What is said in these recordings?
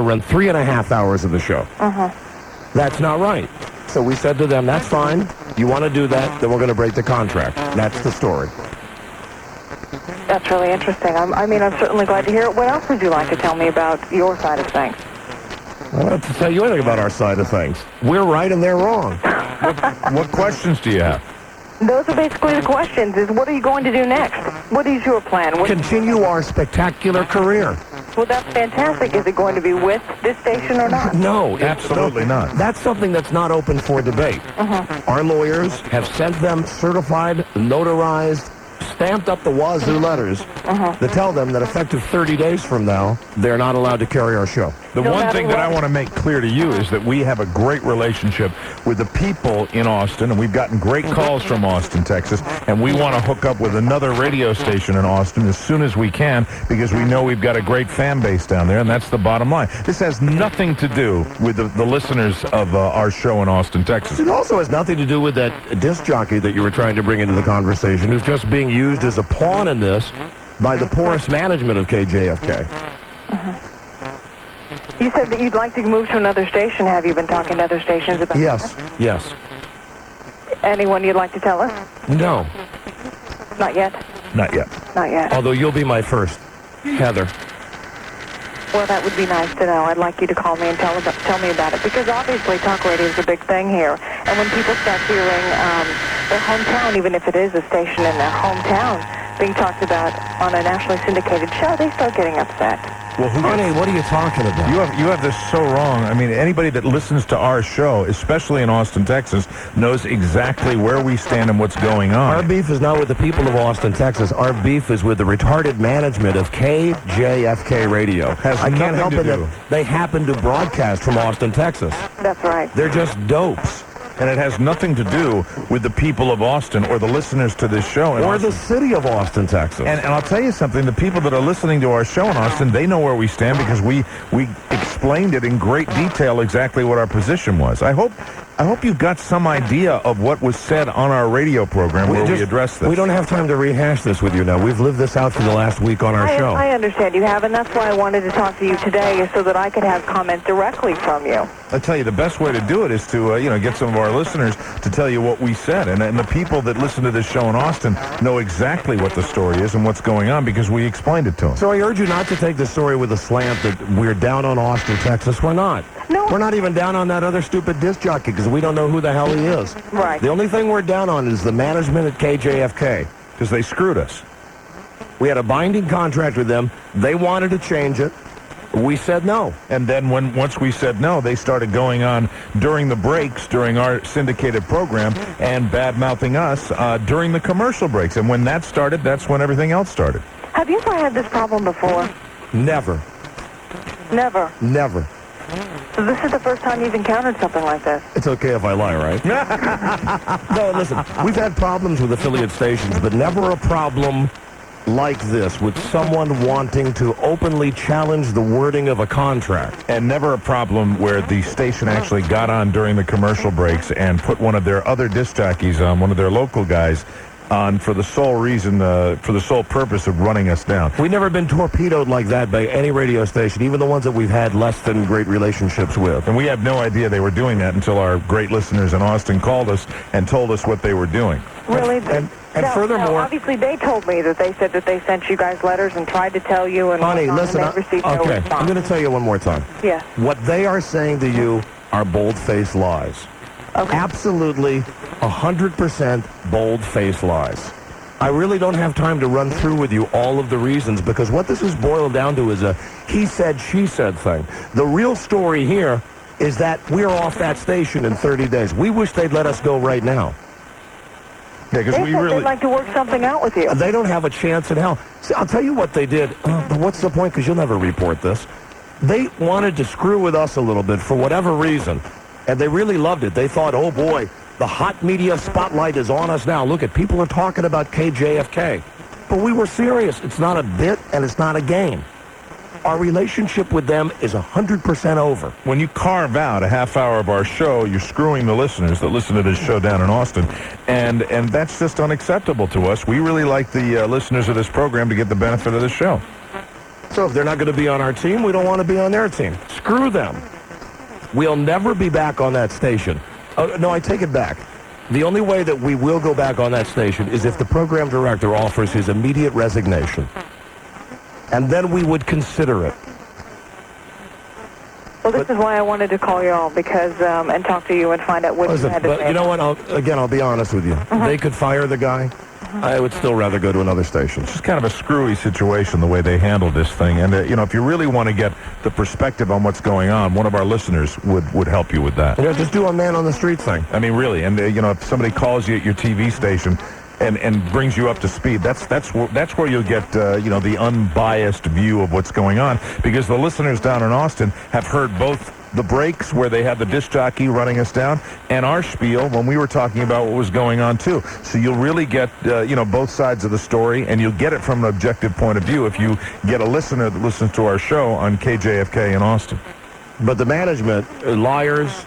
to run 3.5 hours of the show. That's not right. So we said to them, that's fine. You want to do that, then we're going to break the contract. That's the story. That's really interesting. I mean, I'm certainly glad to hear it. What else would you like to tell me about your side of things? I don't have to tell you anything about our side of things. We're right and they're wrong. What questions do you have? Those are basically the questions, is what are you going to do next? What is your plan? Continue our spectacular career. Well, that's fantastic. Is it going to be with this station or not? No. Absolutely not. That's something that's not open for debate. Our lawyers have sent them certified, notarized, stamped up the wazoo letters that tell them that effective 30 days from now, they're not allowed to carry our show. The one thing that I want to make clear to you is that we have a great relationship with the people in Austin, and we've gotten great calls from Austin, Texas, and we want to hook up with another radio station in Austin as soon as we can because we know we've got a great fan base down there, and that's the bottom line. This has nothing to do with the listeners of our show in Austin, Texas. It also has nothing to do with that disc jockey that you were trying to bring into the conversation who's just being used as a pawn in this by the porous management of KJFK. You said that you'd like to move to another station. Have you been talking to other stations about Yes, yes. Anyone you'd like to tell us? No. Not yet? Not yet. Not yet. Although you'll be my first. Heather. Well, that would be nice to know. I'd like you to call me and tell me about it, because obviously talk radio is a big thing here. And when people start hearing their hometown, even if it is a station in their hometown, being talked about on a nationally syndicated show, they start getting upset. Well, honey, what are you talking about? You have this so wrong. I mean, anybody that listens to our show, especially in Austin, Texas, knows exactly where we stand and what's going on. Our beef is not with the people of Austin, Texas. Our beef is with the retarded management of KJFK Radio. I can't help it that they happen to broadcast from Austin, Texas. That's right. They're just dopes. And it has nothing to do with the people of Austin or the listeners to this show. Or the city of Austin, Texas. And I'll tell you something, the people that are listening to our show in Austin, they know where we stand because we explained it in great detail exactly what our position was. I hope you got some idea of what was said on our radio program where we addressed this. We don't have time to rehash this with you now. We've lived this out for the last week on our show. I understand you have, and that's why I wanted to talk to you today, so that I could have comment directly from you. I tell you, the best way to do it is to get some of our listeners to tell you what we said. And the people that listen to this show in Austin know exactly what the story is and what's going on because we explained it to them. So I urge you not to take the story with a slant that we're down on Austin, Texas. We're not. No. We're not even down on that other stupid disc jockey because we don't know who the hell he is. Right. The only thing we're down on is the management at KJFK. Because they screwed us. We had a binding contract with them. They wanted to change it. We said no. And then once we said no, they started going on during the breaks, during our syndicated program, and bad-mouthing us during the commercial breaks. And when that started, that's when everything else started. Have you ever had this problem before? Never. Never. Never. So this is the first time you've encountered something like this? It's okay if I lie, right? No, listen, we've had problems with affiliate stations, but never a problem like this, with someone wanting to openly challenge the wording of a contract. And never a problem where the station actually got on during the commercial breaks and put one of their other disc jockeys on, one of their local guys, on for the sole reason, for the sole purpose of running us down. We've never been torpedoed like that by any radio station, even the ones that we've had less than great relationships with. And we had no idea they were doing that until our great listeners in Austin called us and told us what they were doing. Really? And furthermore, obviously they told me that they said that they sent you guys letters and tried to tell you, and honey, listen, and they received no okay, response. I'm going to tell you one more time. Yes. What they are saying to you are bold-faced lies. Okay. Absolutely 100% bold-faced lies. I really don't have time to run through with you all of the reasons, because what this is boiled down to is a he said, she said thing. The real story here is that we're off that station in 30 days. We wish they'd let us go right now. Yeah, because we really... they'd like to work something out with you. They don't have a chance in hell. See, I'll tell you what they did. But what's the point? Because you'll never report this. They wanted to screw with us a little bit for whatever reason, and they really loved it. They thought, oh boy, the hot media spotlight is on us now. Look at, people are talking about KJFK. But we were serious. It's not a bit, and it's not a game. Our relationship with them is 100% over. When you carve out a half hour of our show, you're screwing the listeners that listen to this show down in Austin, and that's just unacceptable to us. We really like the listeners of this program to get the benefit of the show. So if they're not going to be on our team, we don't want to be on their team. screw them. We'll never be back on that station. No, I take it back. The only way that we will go back on that station is if the program director offers his immediate resignation. And then we would consider it. Well, this is why I wanted to call you all, because, and talk to you and find out what you had to But say. you know what? I'll be honest with you. They could fire the guy. I would still rather go to another station. It's kind of a screwy situation the way they handled this thing. And, if you really want to get the perspective on what's going on, one of our listeners would help you with that. Just do a man on the street thing. I mean, really. And, if somebody calls you at your TV station and brings you up to speed, that's where you'll get, the unbiased view of what's going on. Because the listeners down in Austin have heard both the breaks where they had the disc jockey running us down and our spiel when we were talking about what was going on, too. So you'll really get, both sides of the story, and you'll get it from an objective point of view if you get a listener that listens to our show on KJFK in Austin. But the management, liars,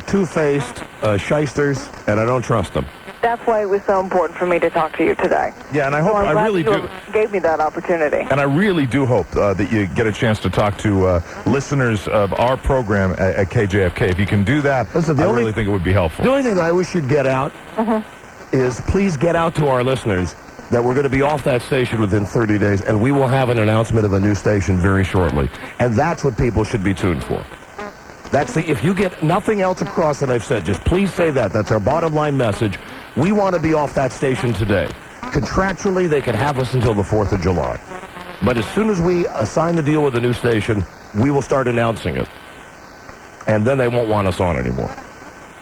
two-faced, shysters, and I don't trust them. That's why it was so important for me to talk to you today. Yeah, and I really do. Gave me that opportunity. And I really do hope that you get a chance to talk to listeners of our program at KJFK. If you can do that, Listen, I really think it would be helpful. The only thing I wish you'd get out is please get out to our listeners that we're going to be off that station within 30 days, and we will have an announcement of a new station very shortly. And that's what people should be tuned for. If you get nothing else across that I've said, just please say that. That's our bottom line message. We want to be off that station today. Contractually, they can have us until the 4th of July. But as soon as we sign the deal with the new station, we will start announcing it. And then they won't want us on anymore.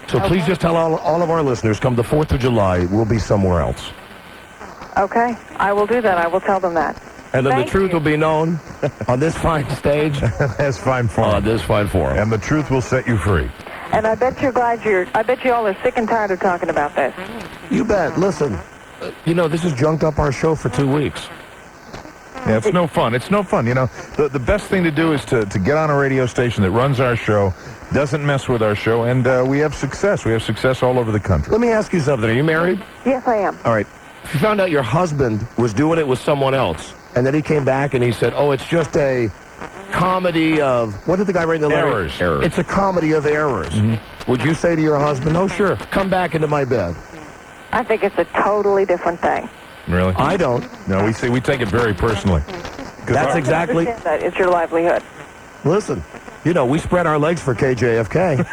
So please just tell all of our listeners, come the 4th of July, we'll be somewhere else. Okay, I will do that. I will tell them that. And then the truth will be known on this fine stage. That's fine forum. On this fine forum. And the truth will set you free. And I bet I bet you all are sick and tired of talking about this. You bet. Listen, this has junked up our show for 2 weeks. Yeah, it's no fun. It's no fun. The best thing to do is to get on a radio station that runs our show, doesn't mess with our show, and we have success. We have success all over the country. Let me ask you something. Are you married? Yes, I am. All right. If you found out your husband was doing it with someone else, and then he came back and he said, it's just a comedy of, what did the guy write in the letter? Errors. It's a comedy of errors. Mm-hmm. Would you say to your husband, oh, sure, come back into my bed? I think it's a totally different thing. Really? I don't. No, we take it very personally. That's exactly. That. It's your livelihood. Listen, we spread our legs for KJFK,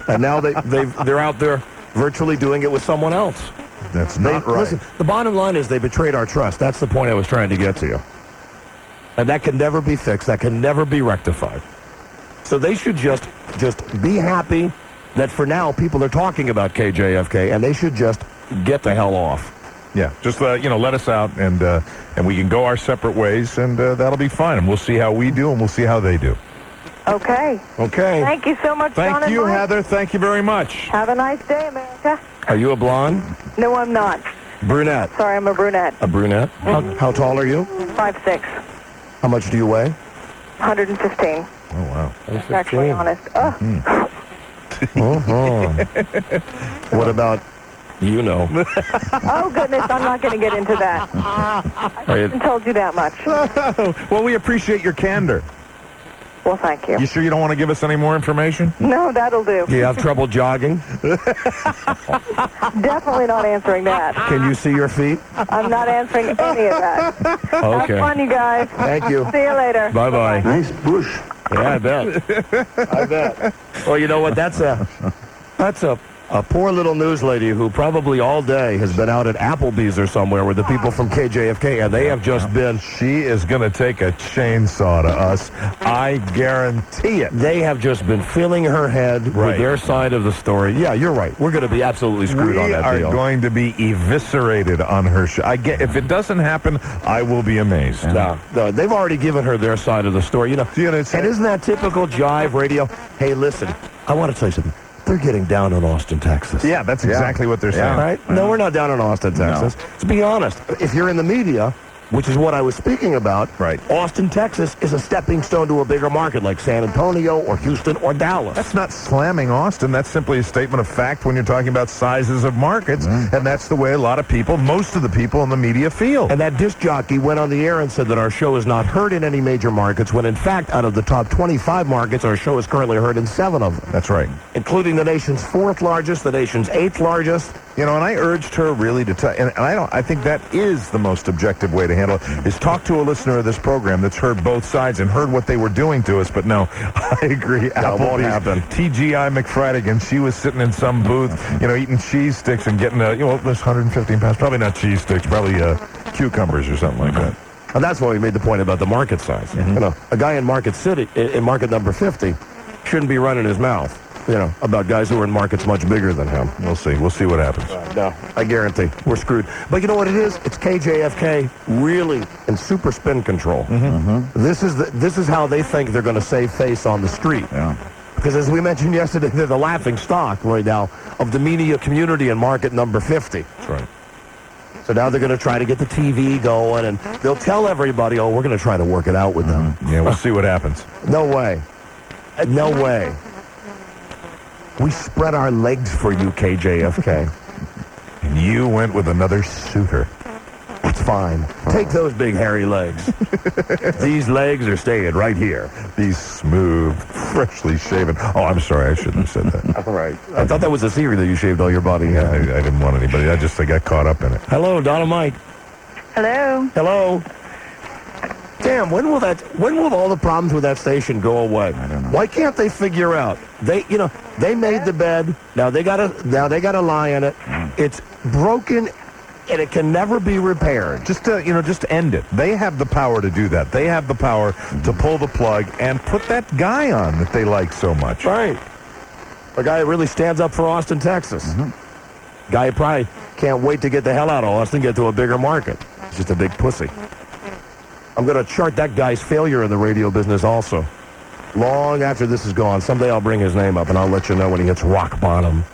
and now they're out there virtually doing it with someone else. That's not right. Listen, the bottom line is they betrayed our trust. That's the point I was trying to get to you. And that can never be fixed. That can never be rectified. So they should just be happy that for now people are talking about KJFK, and they should just get the hell off. Yeah, just let us out, and we can go our separate ways, and that'll be fine. And we'll see how we do, and we'll see how they do. Okay. Thank you so much, John. Thank you, Heather. Thank you very much. Have a nice day, America. Are you a blonde? No, I'm not. Brunette. Sorry, I'm a brunette. A brunette? How tall are you? 5'6". How much do you weigh? 115. Oh, wow. Actually honest. What about, Oh, goodness, I'm not going to get into that. I haven't told you that much. Well, we appreciate your candor. Well, thank you. You sure you don't want to give us any more information? No, that'll do. do you have trouble jogging? Definitely not answering that. Can you see your feet? I'm not answering any of that. Okay. Have fun, you guys. Thank you. See you later. Bye-bye. Nice bush. Yeah, I bet. I bet. Well, you know what? That's a poor little news lady who probably all day has been out at Applebee's or somewhere with the people from KJFK, and they have just been... She is going to take a chainsaw to us. I guarantee it. They have just been filling her head with their side of the story. Yeah, you're right. We're going to be absolutely screwed on that deal. We are going to be eviscerated on her show. If it doesn't happen, I will be amazed. No, they've already given her their side of the story. And isn't that typical jive radio? Hey, listen, I want to tell you something. They're getting down on Austin, Texas. Yeah, that's exactly what they're saying. Right? No, we're not down on Austin, Texas. No. Let's be honest. If you're in the media, which is what I was speaking about. Right. Austin, Texas is a stepping stone to a bigger market like San Antonio or Houston or Dallas. That's not slamming Austin. That's simply a statement of fact when you're talking about sizes of markets. And that's the way a lot of people, most of the people in the media feel. And that disc jockey went on the air and said that our show is not heard in any major markets, when in fact, out of the top 25 markets, our show is currently heard in 7 of them. That's right. Including the nation's 4th largest, the nation's 8th largest. You know, and I urged her really to tell, and I think that is the most objective way to handle it, is talk to a listener of this program that's heard both sides and heard what they were doing to us. But no, I agree. That won't happen. TGI McFradigan, she was sitting in some booth, eating cheese sticks and getting, there's 115 pounds, probably not cheese sticks, probably cucumbers or something like that. And that's why we made the point about the market size. A guy in Market City, in market number 50, shouldn't be running his mouth, about guys who are in markets much bigger than him. We'll see. We'll see what happens. No, I guarantee we're screwed. But you know what it is? It's KJFK really in super spin control. This is how they think they're going to save face on the street. Yeah. Because as we mentioned yesterday, they're the laughing stock right now of the media community in market number 50. That's right. So now they're going to try to get the TV going, and they'll tell everybody, we're going to try to work it out with them. Yeah, we'll see what happens. No way. No way. We spread our legs for you, KJFK. And you went with another suitor. It's fine. Take those big hairy legs. These legs are staying right here. These smooth, freshly shaven. Oh, I'm sorry. I shouldn't have said that. All right. I thought that was a secret that you shaved all your body hair. I didn't want anybody. I got caught up in it. Hello, Donna Mike. Hello. Hello. Damn, when will all the problems with that station go away? I don't know. Why can't they figure out? They made the bed. Now they got to lie in it. It's broken and it can never be repaired. Just end it. They have the power to do that. They have the power to pull the plug and put that guy on that they like so much. Right. A guy that really stands up for Austin, Texas. Guy who probably can't wait to get the hell out of Austin, get to a bigger market. He's just a big pussy. I'm going to chart that guy's failure in the radio business also. Long after this is gone, someday I'll bring his name up and I'll let you know when he hits rock bottom.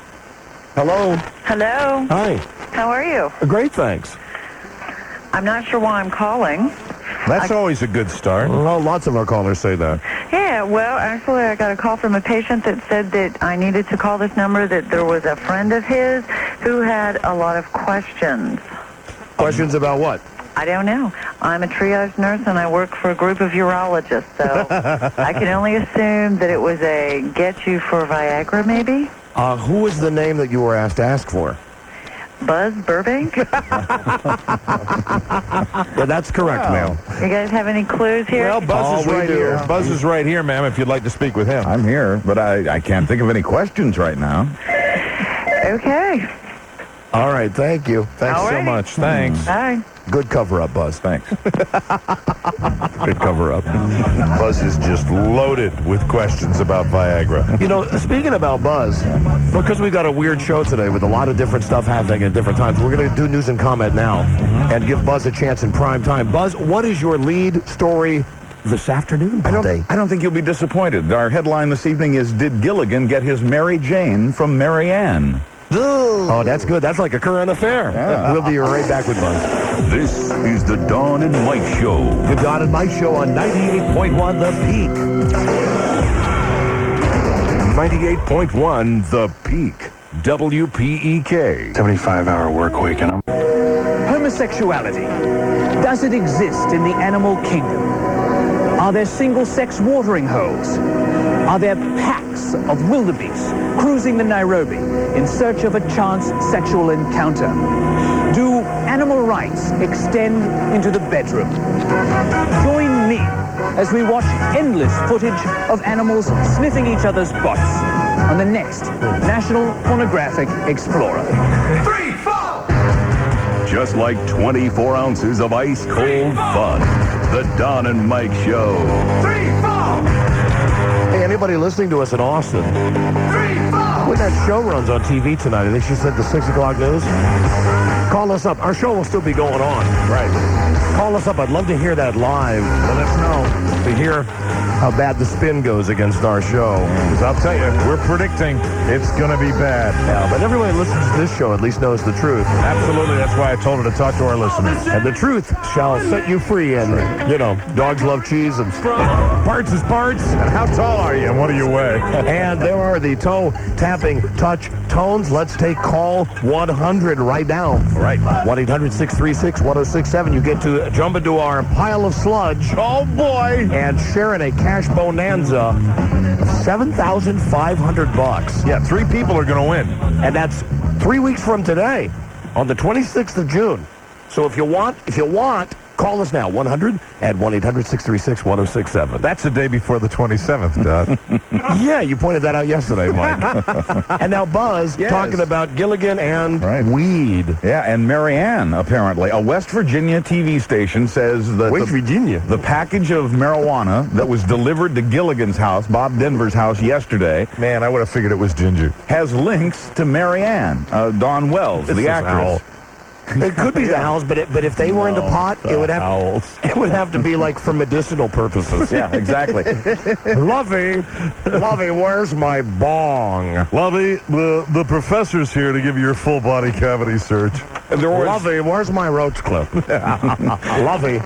Hello. Hello. Hi. How are you? Great, thanks. I'm not sure why I'm calling. That's always a good start. Well, lots of our callers say that. Yeah, well, actually, I got a call from a patient that said that I needed to call this number, that there was a friend of his who had a lot of questions. Questions about what? I don't know. I'm a triage nurse, and I work for a group of urologists, so I can only assume that it was a get you for Viagra, maybe? Who was the name that you were asked to ask for? Buzz Burbank? Yeah, that's correct, ma'am. You guys have any clues here? Well, Buzz is right here. Buzz is right here, ma'am, if you'd like to speak with him. I'm here, but I can't think of any questions right now. Okay. All right, thank you. Thanks All so right. much. Thanks. Bye. Good cover-up, Buzz. Thanks. Good cover-up. Buzz is just loaded with questions about Viagra. Speaking about Buzz, because we got a weird show today with a lot of different stuff happening at different times, we're going to do news and comment now and give Buzz a chance in prime time. Buzz, what is your lead story this afternoon? I don't think you'll be disappointed. Our headline this evening is, Did Gilligan Get His Mary Jane from Mary Ann? Oh, that's good. That's like a current affair. Yeah. We'll be right back with Buzz. This is the Dawn and Mike Show. The Dawn and Mike Show on 98.1 The Peak. 98.1 The Peak. WPEK. 75-hour work week, and Homosexuality. Does it exist in the animal kingdom? Are there single-sex watering holes? Are there packs of wildebeest cruising the Nairobi in search of a chance sexual encounter? Do animal rights extend into the bedroom? Join me as we watch endless footage of animals sniffing each other's butts on the next National Pornographic Explorer. Just like 24 ounces of ice-cold fun. The Dawn and Mike Show. Hey, anybody listening to us in Austin? when that show runs on TV tonight, I think she said the 6 o'clock news. Call us up. Our show will still be going on. Right. Call us up. I'd love to hear that live. Let us know to hear how bad the spin goes against our show. Because I'll tell you, we're predicting it's going to be bad. Yeah, but everybody who listens to this show at least knows the truth. Absolutely. That's why I told her to talk to our listeners. And the truth shall set you free. And, you know, dogs love cheese and parts is parts. And how tall are you and what do you weigh? And there are the toe tapping touch tones. Let's take call 100 right now. Right. 1-800-636-1067. You get to jump into our pile of sludge. Oh, boy. And share in a cash bonanza of $7,500. Yeah, 3 people are going to win. And that's 3 weeks from today on the 26th of June. So if you want, call us now, 1-800-636-1067. That's the day before the 27th, Dad. Yeah, you pointed that out yesterday, Mike. And now Buzz talking about Gilligan and weed. Yeah, and Marianne, apparently. A West Virginia TV station says that the package of marijuana that was delivered to Gilligan's house, Bob Denver's house, yesterday, Man, I would have figured it was Ginger. has links to Marianne, Dawn Wells, the actress. It could be the owls, but if they were into pot, it would have to be like for medicinal purposes. Yeah, exactly. Lovey, where's my bong? Lovey, the professor's here to give you your full body cavity search. Lovey, where's my roach clip? Lovey.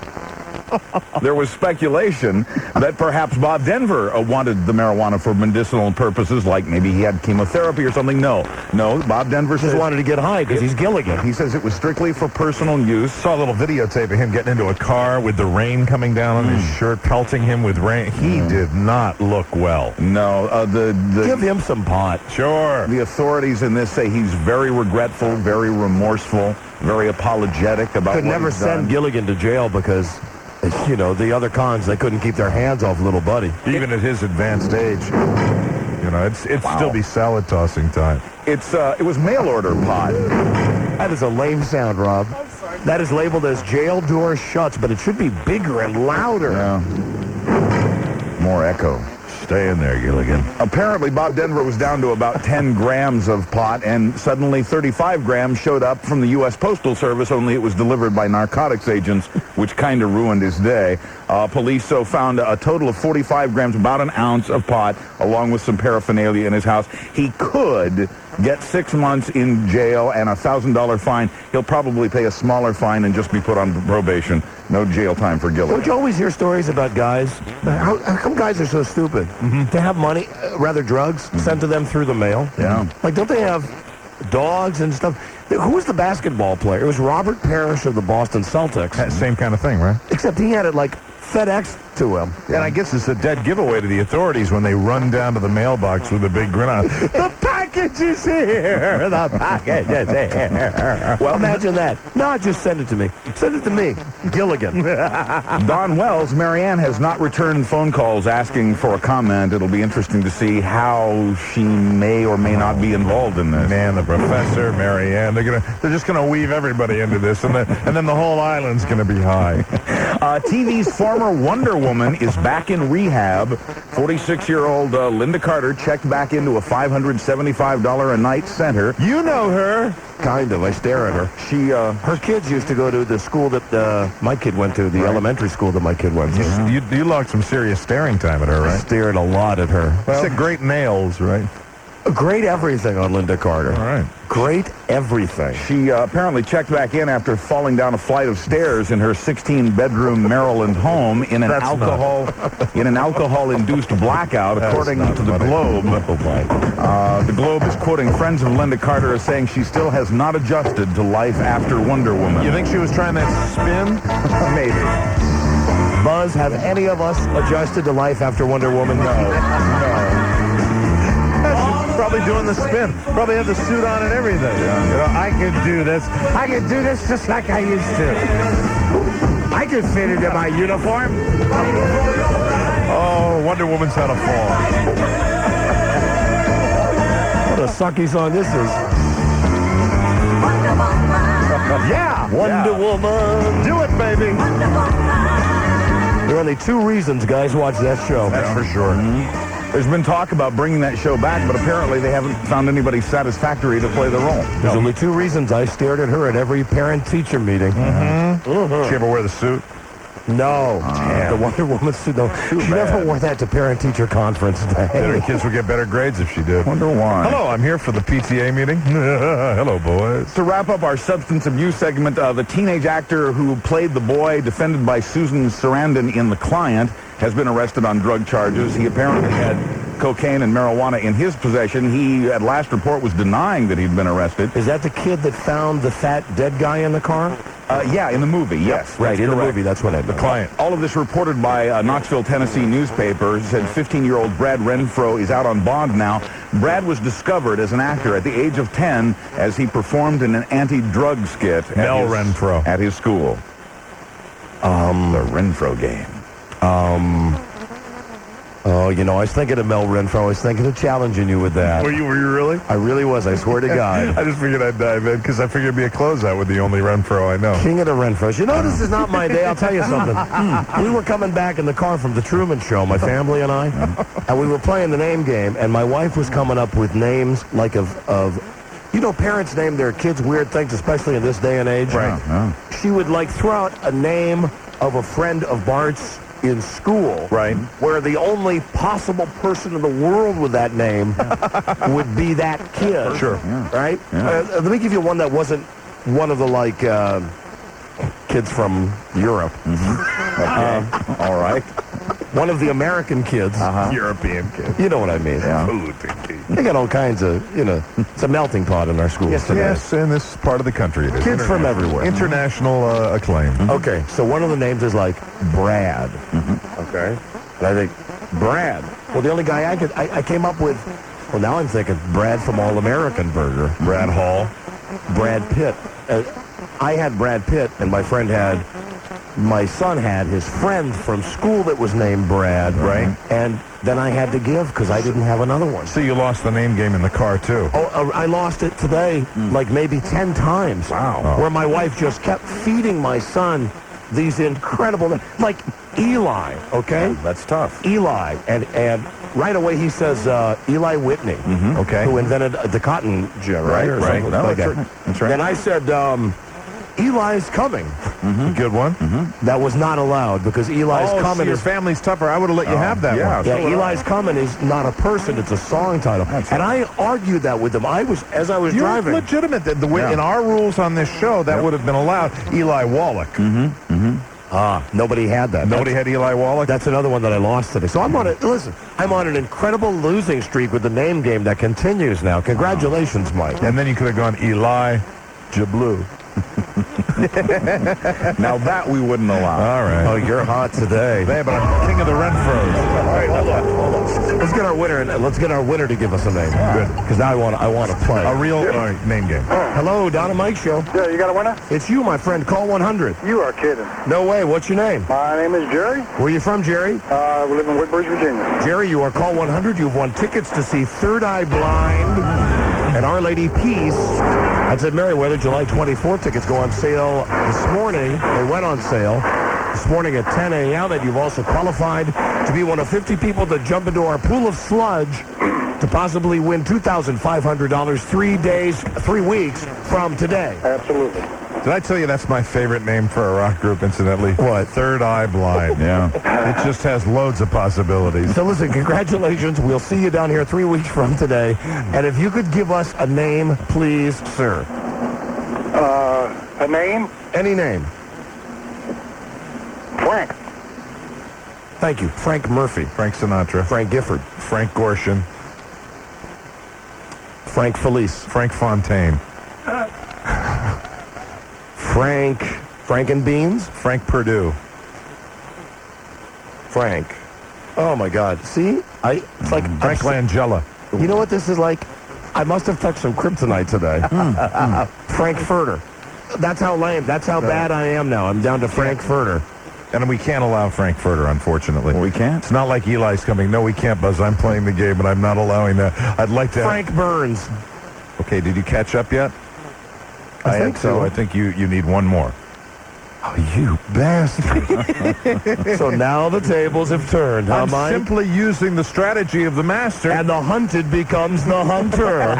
There was speculation that perhaps Bob Denver wanted the marijuana for medicinal purposes, like maybe he had chemotherapy or something. No, Bob Denver Just wanted to get high because he's Gilligan. He says it was strictly for personal use. Saw a little videotape of him getting into a car with the rain coming down on his shirt, pelting him with rain. He did not look well. No, Give him some pot. Sure. the authorities in this say he's very regretful, very remorseful, very apologetic about Could what never he's send done. Gilligan to jail because, you know, the other cons, they couldn't keep their hands off little buddy. Even at his advanced age. You know, it'd still be salad tossing time. It was mail order pot. That is a lame sound, Rob. That is labeled as jail door shuts, but it should be bigger and louder. Yeah. More echo. Stay in there, Gilligan. Apparently, Bob Denver was down to about 10 grams of pot, and suddenly 35 grams showed up from the U.S. Postal Service, only it was delivered by narcotics agents, which kind of ruined his day. Police found a total of 45 grams, about an ounce of pot, along with some paraphernalia in his house. He could get 6 months in jail and a $1,000 fine. He'll probably pay a smaller fine and just be put on probation. No jail time for Gilligan. Don't you always hear stories about guys? How come guys are so stupid? To have money, rather drugs, sent to them through the mail? Yeah. Like, don't they have dogs and stuff? Who was the basketball player? It was Robert Parrish of the Boston Celtics. Same kind of thing, right? Except he had it, like, FedEx to him. And I guess it's a dead giveaway to the authorities when they run down to the mailbox with a big grin on. The package is here! The package is here! Well, imagine that. No, just send it to me. Send it to me. Gilligan. Dawn Wells, Marianne has not returned phone calls asking for a comment. It'll be interesting to see how she may or may not be involved in this. Man, the professor, Marianne, they're just gonna weave everybody into this, and then the whole island's gonna be high. TV's former Wonder Woman is back in rehab. 46-year-old Linda Carter checked back into a $575 a night center. You know her. Kind of. I stare at her. Her kids used to go to the school that my kid went to, the elementary school that my kid went to. You logged some serious staring time at her, I right? stared a lot at her. Well, said great nails, right? Great everything on Linda Carter. All right. Great everything. She apparently checked back in after falling down a flight of stairs in her 16-bedroom Maryland home in an alcohol-induced blackout, according to the Globe. The Globe is quoting friends of Linda Carter as saying she still has not adjusted to life after Wonder Woman. You think she was trying that spin? Maybe. Buzz, have any of us adjusted to life after Wonder Woman? No. Probably doing the spin. Probably have the suit on and everything. Yeah. You know, I could do this. I could do this just like I used to. I could fit into my uniform. Oh, Wonder Woman's had a fall. What a sucky song this is. Yeah. Wonder Woman. Do it, baby. There are only 2 reasons guys watch that show. That's for sure. There's been talk about bringing that show back, but apparently they haven't found anybody satisfactory to play the role. There's only two reasons I stared at her at every parent-teacher meeting. Did she ever wear the suit? No. The Wonder Woman suit. No. She never wore that to parent-teacher conference day. Her kids would get better grades if she did. Wonder why. Hello, I'm here for the PTA meeting. Hello, boys. To wrap up our substance abuse segment, the teenage actor who played the boy defended by Susan Sarandon in The Client has been arrested on drug charges. He apparently had cocaine and marijuana in his possession. He, at last report, was denying that he'd been arrested. Is that the kid that found the fat dead guy in the car? Yeah, in the movie, yes. Right, in the movie, that's what I meant. The Client. All of this reported by a Knoxville, Tennessee newspaper said 15-year-old Brad Renfro is out on bond now. Brad was discovered as an actor at the age of 10 as he performed in an anti-drug skit Renfro. at his school. The Renfro game. Oh, you know, I was thinking of Mel Renfro. I was thinking of challenging you with that. Were you really? I really was. I swear to God. I just figured I'd dive in because I figured it'd be a closeout with the only Renfro I know. King of the Renfros. You know, this is not my day. I'll tell you something. We were coming back in the car from the Truman Show, my family and I, and we were playing the name game, and my wife was coming up with names like of you know, parents name their kids weird things, especially in this day and age. Right. She would, like, throw out a name of a friend of Bart's in school, Right. where the only possible person in the world with that name would be that kid. Sure. Right? Let me give you one that wasn't one of the, like, kids from Europe. All right. One of the American kids. European kid. You know what I mean. Food picky. They got all kinds of, you know, it's a melting pot in our schools today. Yes, in this part of the country it is. Kids from everywhere. International acclaim. Okay, so one of the names is like Brad. Okay? And I think, Brad. Well, the only guy I came up with, well, now I'm thinking Brad from All American Burger. Brad Hall. Brad Pitt. I had Brad Pitt, and my son had his friend from school that was named Brad. Right. And then I had to give because I didn't have another one. So you lost the name game in the car, too. Oh, I lost it today, like maybe 10 times. Wow. Where my wife just kept feeding my son these incredible, like Eli, okay? That's tough. Eli, and right away he says Eli Whitney, Okay. who invented the cotton gin, right? Or right. something No, like that's that. right. That's right. And I said, Eli's coming. Good one. That was not allowed because Eli's coming your is... family's tougher. I would have let you have that yeah. one. Yeah, Eli's Coming is not a person; it's a song title. And I argued that with them. As I was You're driving. legitimate. The way in our rules on this show, that would have been allowed. Eli Wallach. Nobody had that. Nobody had Eli Wallach. That's another one that I lost today. So I'm on it. Listen, I'm on an incredible losing streak with the name game that continues now. Congratulations, Mike. And then you could have gone Eli Jablu. Now that we wouldn't allow. All right. Oh, you're hot today. Hey, but I'm king of the Renfros. All right, hold on. Let's get our winner. Let's get our winner to give us a name. Good. Because now I want to play. A real name game. Hello, Don and Mike Show. Yeah, you got a winner? It's you, my friend. Call 100. You are kidding. No way. What's your name? My name is Jerry. Where are you from, Jerry? We live in Woodbridge, Virginia. Jerry, you are Call 100. You've won tickets to see Third Eye Blind and Our Lady Peace. That's at Merriweather, July 24th. Tickets go on sale this morning. They went on sale this morning at 10 a.m. And you've also qualified to be one of 50 people to jump into our pool of sludge to possibly win $2,500 3 weeks from today. Absolutely. Did I tell you that's my favorite name for a rock group, incidentally? What? Third Eye Blind. Yeah. It just has loads of possibilities. So listen, congratulations. We'll see you down here 3 weeks from today. And if you could give us a name, please, sir. A name? Any name. Frank. Thank you. Frank Murphy. Frank Sinatra. Frank Gifford. Frank Gorshin. Frank Felice. Frank Fontaine. Frank and Beans. Frank Perdue. Frank. Oh my God. See? It's like Frank Langella. You know what this is like? I must have touched some kryptonite today. Frank Furter. That's how lame. That's how bad I am now. I'm down to Frank Furter. And we can't allow Frank Furter, unfortunately. We can't? It's not like Eli's coming. No, we can't, Buzz. I'm playing the game, and I'm not allowing that. I'd like to... Frank Burns. Okay, did you catch up yet? I think so. I think you need one more. You bastard. So now the tables have turned, huh, I'm Mike? simply using the strategy of the master. And the hunted becomes the hunter.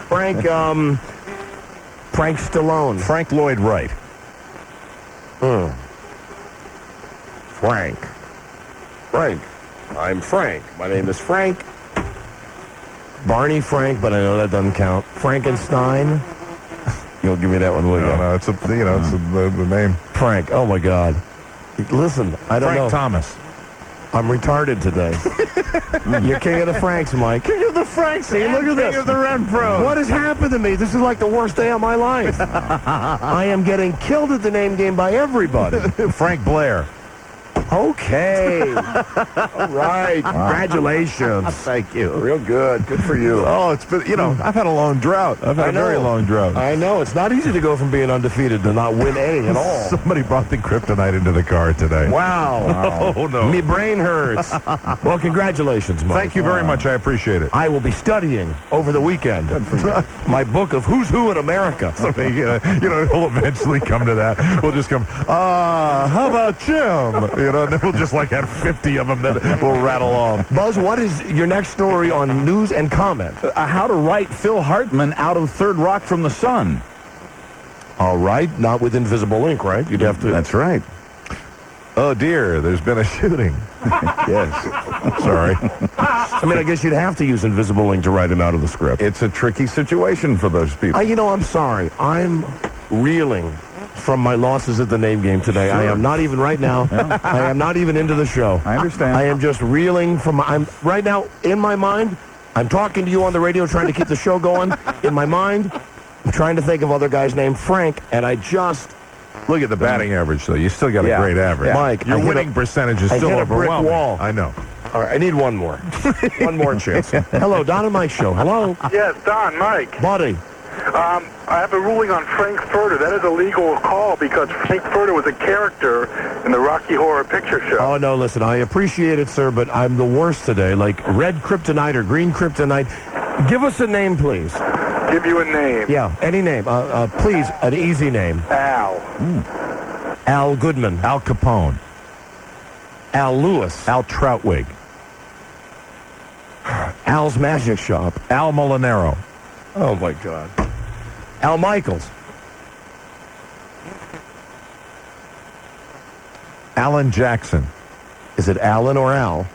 Frank Stallone. Frank Lloyd Wright. Frank. I'm Frank. My name is Frank. Barney Frank, but I know that doesn't count. Frankenstein. You'll give me that one, will you? No, it's it's the name. Frank. Oh, my God. Listen, I don't Frank know. Thomas. I'm retarded today. You're king of the Franks, Mike. King of the Franks. See, look at this. King of the Renfro. What has happened to me? This is like the worst day of my life. I am getting killed at the name game by everybody. Frank Blair. Okay. All right. Congratulations. Thank you. Real good. Good for you. Oh, it's been, I've had a long drought. I've had a very long drought. I know. It's not easy to go from being undefeated to not win any at all. Somebody brought the kryptonite into the car today. Wow. Oh, no. Me brain hurts. Well, congratulations, Mike. Thank you very much. I appreciate it. I will be studying over the weekend my book of Who's Who in America. We'll eventually come to that. We'll just come, how about Jim? And then we'll just have 50 of them that we'll rattle off. Buzz, what is your next story on news and comment? How to write Phil Hartman out of Third Rock from the Sun. All right. Not with invisible ink, right? You'd have to. That's right. Oh, dear, there's been a shooting. Yes. Sorry. I mean, I guess you'd have to use invisible ink to write him out of the script. It's a tricky situation for those people. I'm sorry. I'm reeling from my losses at the name game today. Sure. I am not even right now. Yeah. I am not even into the show. I understand. I am just reeling from. I'm right now in my mind. I'm talking to you on the radio, trying to keep the show going. In my mind, I'm trying to think of other guys named Frank, and I just. Look at the batting average, though. You still got a great average. Mike, your I hit winning percentage is I still hit a brick overwhelming. wall. I know. All right, I need one more. One more chance. Hello, Don and Mike Show. Hello. Yes, Don, Mike. Buddy. I have a ruling on Frank Furter. That is a legal call because Frank Furter was a character in the Rocky Horror Picture Show. Oh, no, listen, I appreciate it, sir, but I'm the worst today. Like red kryptonite or green kryptonite. Give us a name, please. Give you a name. Yeah, any name. Please, an easy name. Al. Al Goodman. Al Capone. Al Lewis. Al Troutwig. Al's Magic Shop. Al Molinaro. Oh, my God. Al Michaels. Alan Jackson. Is it Alan or Al?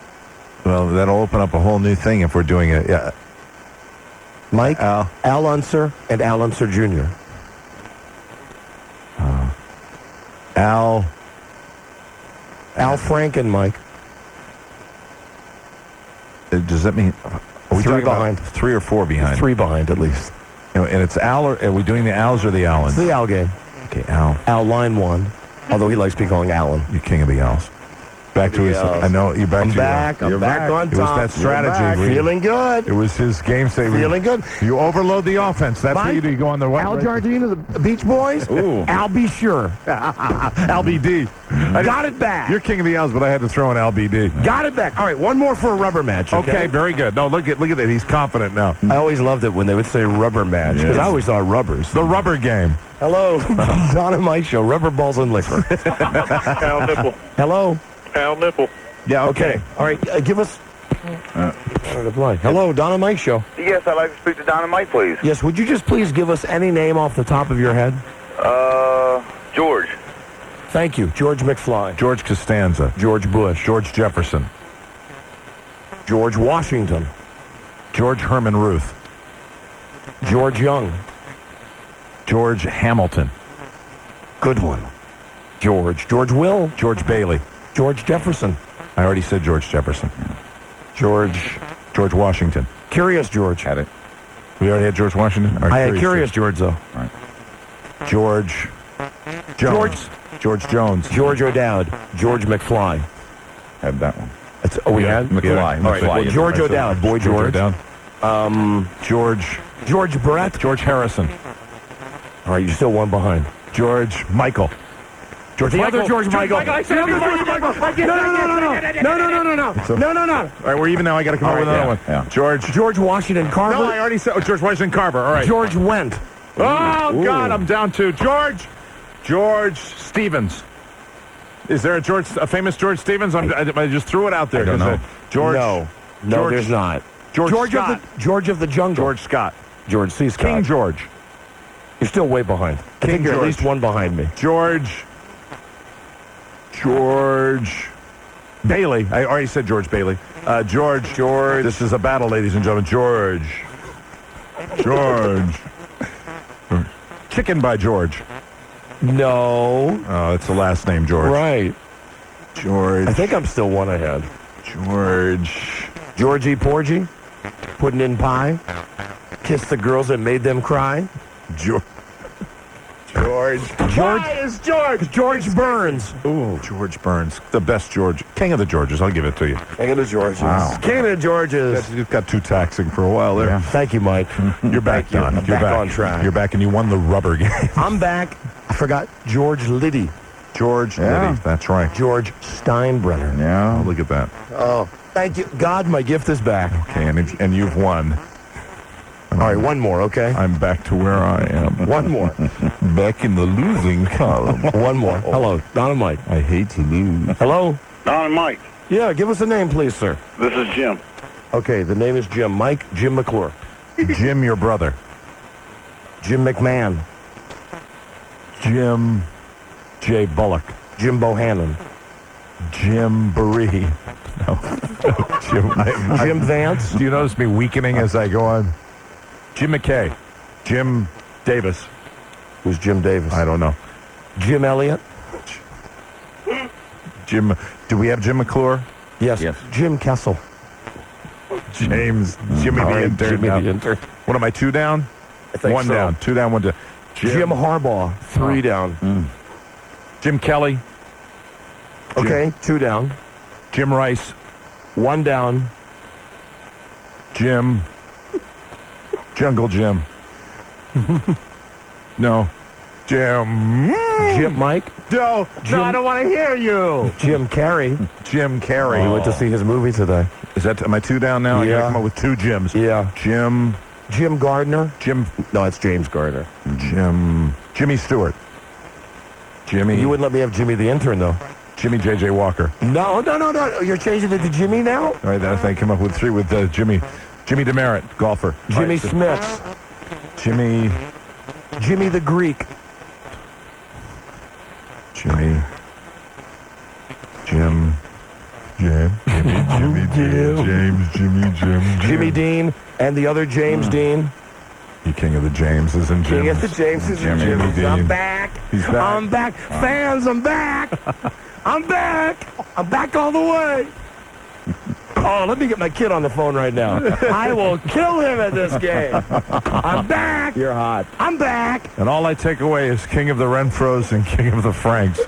Well, that'll open up a whole new thing if we're doing it. Yeah. Mike, Al Unser, and Al Unser Jr. Al Franken, Mike. Does that mean... Are we Three talking about behind. 3 or 4 behind? 3 behind, at least. And it's Al, or are we doing the Als or the Allens? It's the Al game. Okay, Al. Al line 1, although he likes to be calling Alan. You're king of the Als. Back to his... I know, you're back I'm to back. your... I'm back on It was top. that strategy. Feeling good. It was his game saving. Feeling good. You overload the offense. That's what you do. You go on the right. Al Jardine of the Beach Boys. Ooh. Al Be Sure. LBD. Got it back. You're king of the Als, but I had to throw in LBD. Got it back. All right, one more for a rubber match. Okay, very good. No, look at that. He's confident now. I always loved it when they would say rubber match because I always thought rubbers. The rubber game. Hello, Don and Mike Show. Rubber balls and liquor. Al Nipple. Hello. Al Nipple. Yeah. Okay. All right. Give us. Hello, Don and Mike Show. Yes, I'd like to speak to Don and Mike, please. Yes. Would you just please give us any name off the top of your head? George. Thank you, George McFly. George Costanza. George Bush. George Jefferson. George Washington. George Herman Ruth. George Young. George Hamilton. Good one. George Will. George Bailey. George Jefferson. I already said George Jefferson. George Washington. Curious George. Had it. We already had George Washington? All right, I had Curious George, though. All right. George Jones. George Jones. George O'Dowd. George McFly. Had that one. We had? McFly. All right, well, George O'Dowd. Boy George. George Brett. George Harrison. All right, you're still one behind. George Michael. George Michael. Other George Michael. No. All right, we're even now. I got to come up with another one. Yeah. George Washington Carver. No, I already said George Washington Carver. All right. George Wendt. Oh, God, I'm down to George Stevens. Is there a famous George Stevens? I just threw it out there. I don't know. George. No, George, there's not. George Scott. George of the Jungle. George Scott. George C. Scott. King George. You're still way behind. I think you're at George. least one behind me. George Bailey. I already said George Bailey. George. This is a battle, ladies and gentlemen. George. Chicken by George. No. Oh, it's the last name, George. Right. George. I think I'm still one ahead. Georgie Porgy. Pudding in pie. Kiss the girls that made them cry. George. Why is George Burns. Ooh, George Burns. The best George. King of the Georges. I'll give it to you. King of the Georges. Wow. King of the Georges. You got too taxing for a while there. Yeah. Thank you, Mike. You're back, Thank you. Don. I'm You're back on track. You're back, and you won the rubber game. I'm back. I forgot George Liddy. George Yeah. Liddy. That's right. George Steinbrenner. Yeah. Oh, look at that. Oh, thank you. God, my gift is back. Okay, and you've won. All right, one more, okay? I'm back to where I am. One more. Back in the losing column. One more. Hello, Don and Mike. I hate to lose. Hello? Don and Mike, Yeah, give us a name, please, sir. this is Jim. Okay, the name is Jim. Mike, Jim McClure. Jim, your brother. Jim McMahon. Jim J. Bullock. Jim Bohannon. Jim Baree. No. Jim Vance. Do you notice me weakening as I go on? Jim McKay. Jim Davis. Who's Jim Davis? I don't know. Jim Elliott. Jim. Do we have Jim McClure? Yes. Jim Kessel. James. Jimmy All the right, intern. Jimmy now. the intern. What am I, 2 down? I think One so. down. 2 down, 1 down. Jim Harbaugh, 3 down. Jim Kelly. Okay, 2 down. Jim Rice. 1 down. Jim. Jungle Jim. No. Jim. Jim Mike. No, I don't want to hear you. Jim Carrey. Jim Carrey. We went to see his movie today. Is that, am I 2 down now? I Yeah. gotta come up with 2 Jims. Yeah. Jim Gardner. Jimmy Gardner. Stewart. Jimmy. You wouldn't let me have Jimmy the intern, though. Jimmy J.J. Walker. No. You're changing it to Jimmy now? All right, then I came up with 3 with Jimmy Demerit, golfer. Jimmy All right, Smith. Jimmy The Greek. Jim. Jimmy Dean and the other James Dean. You king of the Jameses and Jims. King of the Jameses and Jimmy Jims. Dean. I'm back. He's back. I'm back. Fans, I'm back. I'm back. I'm back all the way. Oh, let me get my kid on the phone right now. I will kill him at this game. I'm back. You're hot. I'm back. And all I take away is king of the Renfros and king of the Franks.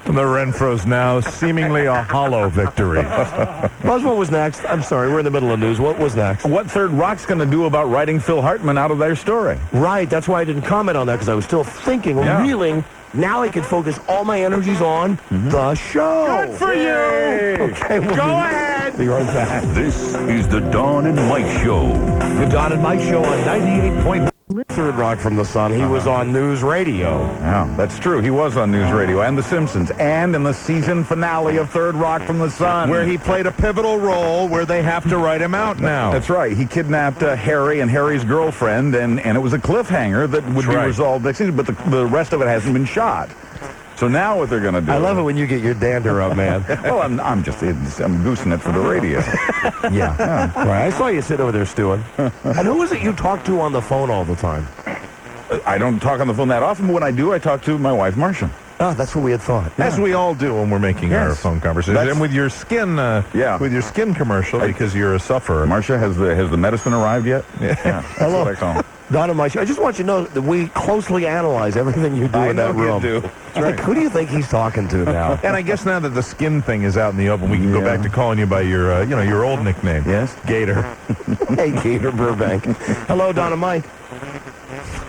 And the Renfros now seemingly a hollow victory. Buzz, what was next? I'm sorry, we're in the middle of news. What was next? What Third Rock's going to do about writing Phil Hartman out of their story? Right, that's why I didn't comment on that, because I was still thinking, reeling. Now I can focus all my energies on the show. Good for you. Okay, Go ahead. Be right back. This is the Don and Mike Show. The Don and Mike Show on 98.9 Third Rock from the Sun. He was on News Radio. Yeah, that's true. He was on News Radio and The Simpsons and in the season finale of Third Rock from the Sun. Where he played a pivotal role where they have to write him out now. That's right. He kidnapped Harry and Harry's girlfriend, and it was a cliffhanger that would be resolved next season, but the rest of it hasn't been shot. So now what they're going to do... I love it when you get your dander up, man. Well, I'm goosing it for the radio. Yeah. Right. I saw you sit over there stewing. And who is it you talk to on the phone all the time? I don't talk on the phone that often, but when I do, I talk to my wife, Marcia. Oh, that's what we had thought. As we all do when we're making our phone conversations. And with your skin, with your skin commercial, because you're a sufferer. Marcia, has the medicine arrived yet? Yeah. Hello. That's what I call him. Don and Mike, I just want you to know that we closely analyze everything you do in that room. You do. That's right. Who do you think he's talking to now? And I guess now that the skin thing is out in the open, we can go back to calling you by your, your old nickname. Yes? Gator. Hey, Gator Burbank. Hello, Don and Mike.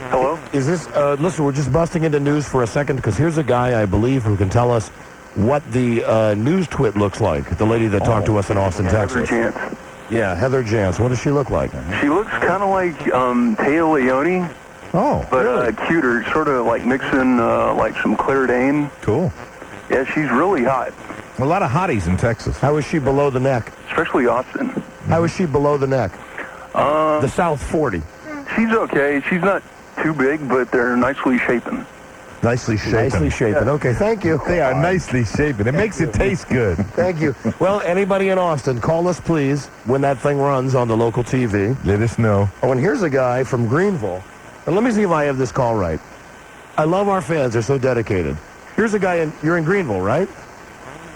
Hello? Is this, listen, we're just busting into news for a second, because here's a guy, I believe, who can tell us what the news twit looks like. The lady that talked to us in Austin, Texas. Heather Chance. Yeah, Heather Jance. What does she look like? She looks kind of like Taya Leone. Oh, But cuter, sort of like mixing like some Claire Dane. cool. Yeah, she's really hot, A lot of hotties in Texas. How is she below the neck? especially Austin. How is she below the neck? The South 40. She's okay. She's not too big, but they're nicely shapen. Nicely shapen. Nicely shapen. Okay, thank you. They are nicely shapen. It makes it taste good. Thank you. Well, anybody in Austin, call us, please, when that thing runs on the local TV. Let us know. Oh, and here's a guy from Greenville. And let me see if I have this call right. I love our fans. They're so dedicated. Here's a guy you're in Greenville, right?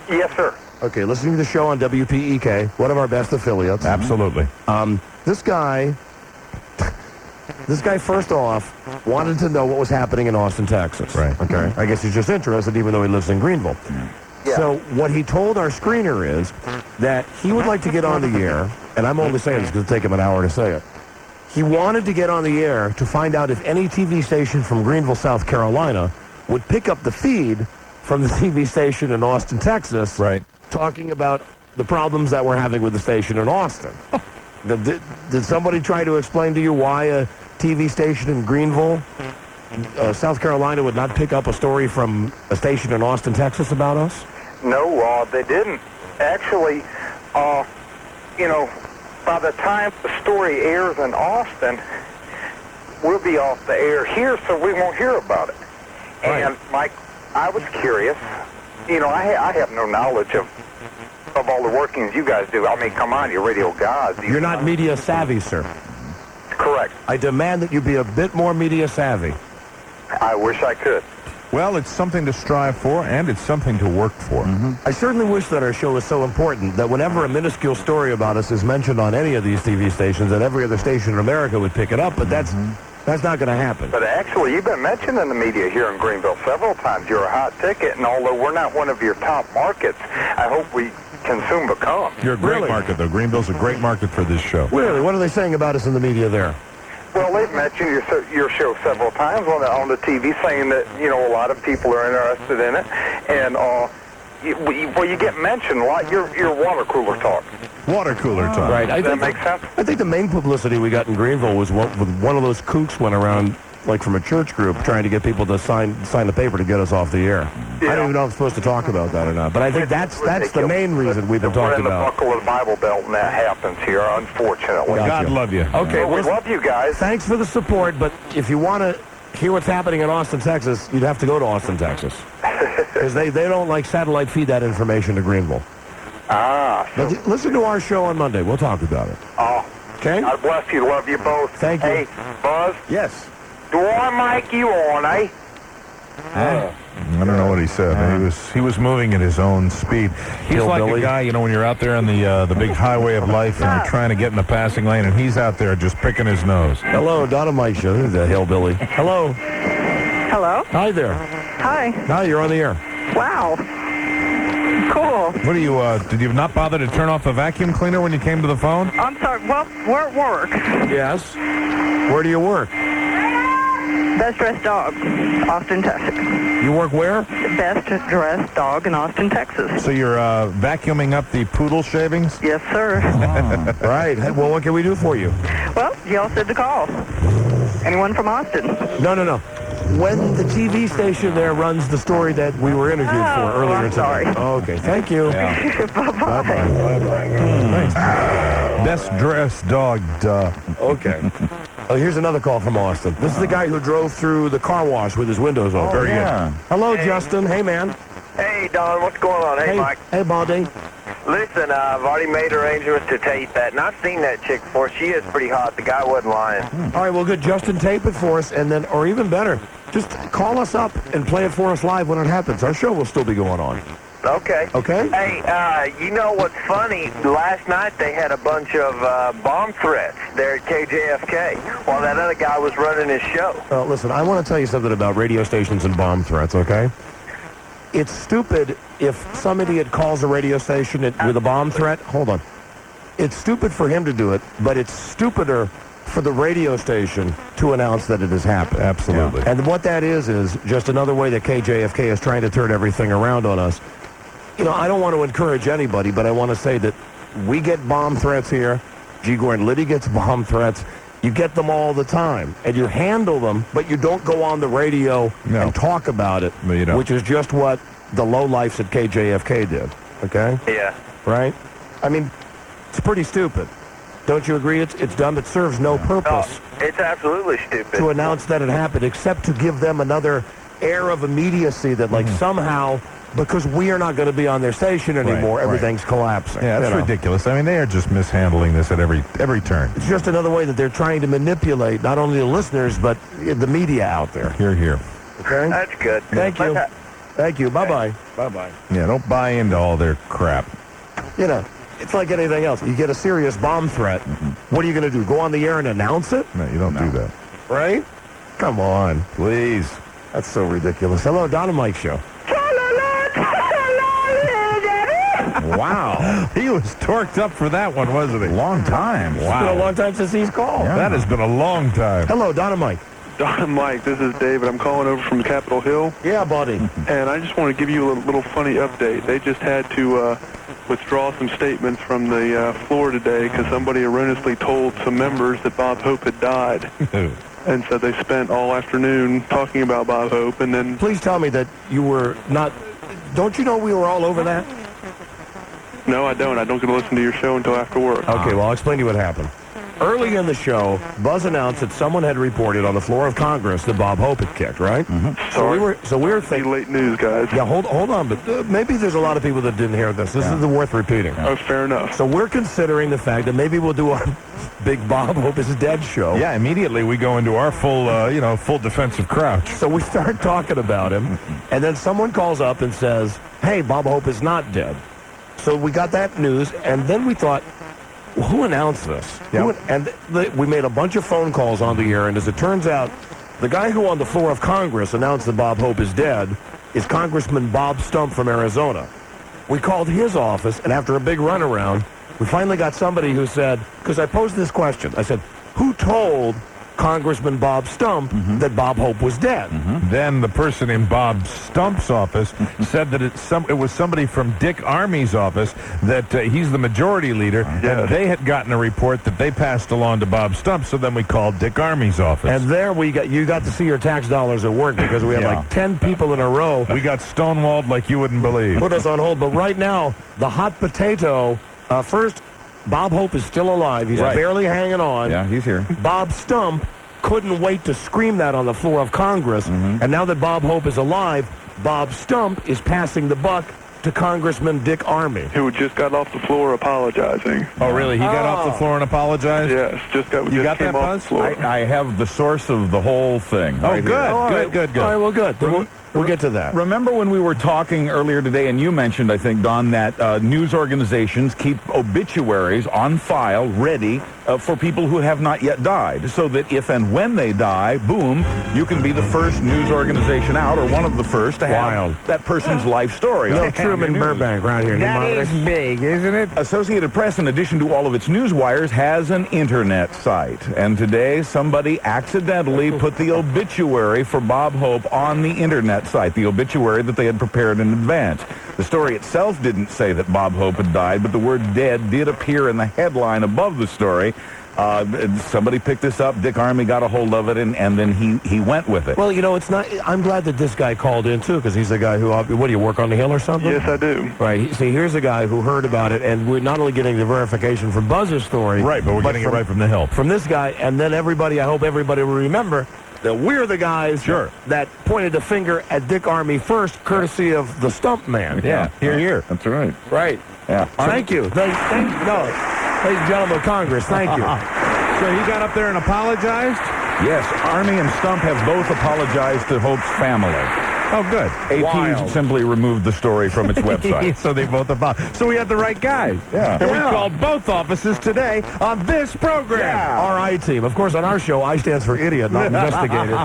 Yes, sir. Okay, listening to the show on WPEK, one of our best affiliates. Absolutely. This guy first off wanted to know what was happening in Austin, Texas. Right. Okay. I guess he's just interested, even though he lives in Greenville. Yeah. So what he told our screener is that he would like to get on the air, and I'm only saying this because it'll take him an hour to say it. He wanted to get on the air to find out if any TV station from Greenville, South Carolina, would pick up the feed from the TV station in Austin, Texas, Right. talking about the problems that we're having with the station in Austin. Did somebody try to explain to you why a TV station in Greenville, South Carolina, would not pick up a story from a station in Austin, Texas about us? No, they didn't. Actually, by the time the story airs in Austin, we'll be off the air here, so we won't hear about it. Right. And, Mike, I was curious. I have no knowledge of all the workings you guys do. I mean, come on, you're radio gods. You're not media savvy, sir. Correct. I demand that you be a bit more media savvy. I wish I could. Well, it's something to strive for, and it's something to work for. I certainly wish that our show was so important that whenever a minuscule story about us is mentioned on any of these TV stations, that every other station in America would pick it up, but that's not going to happen. But actually, you've been mentioned in the media here in Greenville several times. You're a hot ticket, and although we're not one of your top markets, I hope we can soon become. You're a great Really? market, though. Greenville's a great market for this show. Really, what are they saying about us in the media there? Well, they've mentioned your show several times on the TV, saying that a lot of people are interested in it, and you get mentioned a lot. Your water cooler talk. Water cooler talk. Right. Does that make sense? I think the main publicity we got in Greenville was one of those kooks went around, like from a church group, trying to get people to sign the paper to get us off the air. I don't even know if I'm supposed to talk about that or not, but I think that's the main reason we've been talking We're in about. the buckle of the Bible Belt, and that happens here, unfortunately. God love you. Okay, Well, we well, love you guys. thanks for the support, but if you want to hear what's happening in Austin, Texas, you'd have to go to Austin, Texas. Because they don't like satellite feed that information to Greenville. But listen to our show on Monday. We'll talk about it. Okay? God bless you. Love you both. Thank you. Hey, Buzz, Yes. do I mic you on, eh? I don't know what he said. He was moving at his own speed. He's like Hillbilly. a guy, when you're out there on the big highway of life and you're trying to get in the passing lane, and he's out there just picking his nose. Hello, Donna Mike Show. The hillbilly. Hello. Hello? Hi there. Hi. Hi, you're on the air. Wow. Cool. What are you? Did you not bother to turn off the vacuum cleaner when you came to the phone? I'm sorry. Well, we're at work. Yes. Where do you work? Best Dressed Dog, Austin, Texas. You work where? Best Dressed Dog in Austin, Texas. So you're vacuuming up the poodle shavings? Yes, sir. Right. Well, what can we do for you? Well, y'all said to call. Anyone from Austin? No. When the TV station there runs the story that we were interviewed for earlier I'm today. sorry. Okay, thank you. Bye-bye. Best dressed dog, duh. Okay. Oh, here's another call from Austin. This is the guy who drove through the car wash with his windows open. Very good. Hello, Justin. Hey, man. Hey, Don, what's going on? Hey, Mike. Hey, Baldy. Listen, I've already made arrangements to tape that, and I've seen that chick before. She is pretty hot. The guy wasn't lying. All right, well, good. Justin, tape it for us, and then, or even better, just call us up and play it for us live when it happens. Our show will still be going on. Okay. Okay? Hey, you know what's funny? Last night they had a bunch of bomb threats there at KJFK while that other guy was running his show. Listen, I want to tell you something about radio stations and bomb threats, okay? It's stupid if some idiot calls a radio station with a bomb threat. Hold on. It's stupid for him to do it, but it's stupider for the radio station to announce that it has happened. Absolutely. And what that is just another way that KJFK is trying to turn everything around on us. I don't want to encourage anybody, but I want to say that we get bomb threats here. G. Gordon Liddy gets bomb threats. You get them all the time, and you handle them, but you don't go on the radio and talk about it, No, you don't. which is just what the lowlifes at KJFK did, okay? Yeah. Right? I mean, it's pretty stupid. Don't you agree? It's dumb. It serves no purpose It's absolutely stupid. to announce that it happened, except to give them another air of immediacy that, like, somehow, because we are not going to be on their station anymore, right. everything's collapsing. Yeah, it's you know? ridiculous. I mean, they are just mishandling this at every turn. It's just another way that they're trying to manipulate not only the listeners, but the media out there. Here, here. Okay? That's good. Thank you. Thank you. Bye-bye. Bye-bye. Yeah, don't buy into all their crap. You know, it's like anything else. You get a serious bomb threat. What are you going to do? Go on the air and announce it? No, you don't do that. Right? Come on. Please. That's so ridiculous. Hello, Don and Mike Show. Wow. He was torqued up for that one, wasn't he? Long time. It's been a long time since he's called. Yeah. That has been a long time. Hello, Don and Mike. Don and Mike, this is David. I'm calling over from Capitol Hill, Yeah, buddy. and I just want to give you a little funny update. They just had to withdraw some statements from the floor today because somebody erroneously told some members that Bob Hope had died. And so they spent all afternoon talking about Bob Hope, and then... Please tell me that you were not... Don't you know we were all over that? No, I don't. I don't get to listen to your show until after work. Okay, well, I'll explain to you what happened. Early in the show, Buzz announced that someone had reported on the floor of Congress that Bob Hope had kicked, right? Mm-hmm. So we were Be thinking... late news, guys. Yeah, hold on, but maybe there's a lot of people that didn't hear this. This is worth repeating. Oh, fair enough. So we're considering the fact that maybe we'll do a big Bob Hope is Dead show. Yeah, immediately we go into our full defensive crouch. So we start talking about him, and then someone calls up and says, hey, Bob Hope is not dead. So we got that news, and then we thought, well, who announced this? Yep. We made a bunch of phone calls on the air, and as it turns out, the guy who on the floor of Congress announced that Bob Hope is dead is Congressman Bob Stump from Arizona. We called his office, and after a big runaround, we finally got somebody who said, because I posed this question, I said, who told Congressman Bob Stump that Bob Hope was dead? Then the person in Bob Stump's office said that it was somebody from Dick Armey's office, that he's the majority leader, and they had gotten a report that they passed along to Bob Stump, so then we called Dick Armey's office. And there you got to see your tax dollars at work because we had like 10 people in a row. We got stonewalled like you wouldn't believe. Put us on hold. But right now, the hot potato, first, Bob Hope is still alive. He's barely hanging on. Yeah, he's here. Bob Stump couldn't wait to scream that on the floor of Congress. And now that Bob Hope is alive, Bob Stump is passing the buck to Congressman Dick Armey. Who just got off the floor apologizing. Oh, really? He got off the floor and apologized? Yes, You got came that, off Buzz? the floor. I have the source of the whole thing. Oh, right good, here. All right. good. All right, well, good. Then we'll get to that. Remember when we were talking earlier today, and you mentioned, I think, Don, that news organizations keep obituaries on file ready for people who have not yet died, so that if and when they die, boom, you can be the first news organization out, or one of the first to have that person's life story. No Truman Burbank right here. That is big, isn't it? Associated Press, in addition to all of its news wires, has an internet site. And today, somebody accidentally put the obituary for Bob Hope on the internet site, the obituary that they had prepared in advance. The story itself didn't say that Bob Hope had died, but the word dead did appear in the headline above the story. Somebody picked this up. Dick Armey got a hold of it, and then he went with it. Well, you know, it's not. I'm glad that this guy called in, too, because he's the guy who, what do you work on the Hill or something? Yes, I do. Right. See, here's a guy who heard about it, and we're not only getting the verification from Buzz's story. Right, but we're getting it right from the Hill. From this guy, and then I hope everybody will remember that we're the guys that pointed the finger at Dick Armey first, courtesy of the Stump Man. Yeah, here. That's right. Right. Yeah. Thank you. Ladies and gentlemen of Congress, thank you. So he got up there and apologized? Yes, Armey and Stump have both apologized to Hope's family. Oh, good. AP simply removed the story from its website. So they both apologized. So we had the right guy. Yeah. And we called both offices today on this program. Yeah. RI team. Of course, on our show, I stands for idiot, not investigated.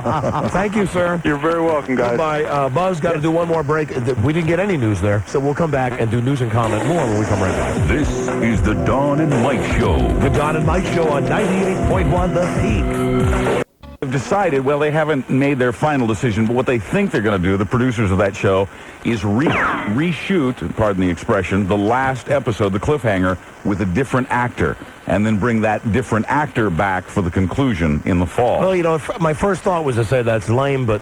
Thank you, sir. You're very welcome, guys. Goodbye. Buzz, got to do one more break. We didn't get any news there, so we'll come back and do news and comment more when we come right back. This is the Dawn and Mike Show. The Don and Mike Show on 98.1 The Peak. Have decided, well, they haven't made their final decision, but what they think they're going to do, the producers of that show, is reshoot, pardon the expression, the last episode, the cliffhanger, with a different actor. and then bring that different actor back for the conclusion in the fall. Well, you know, my first thought was to say that's lame, but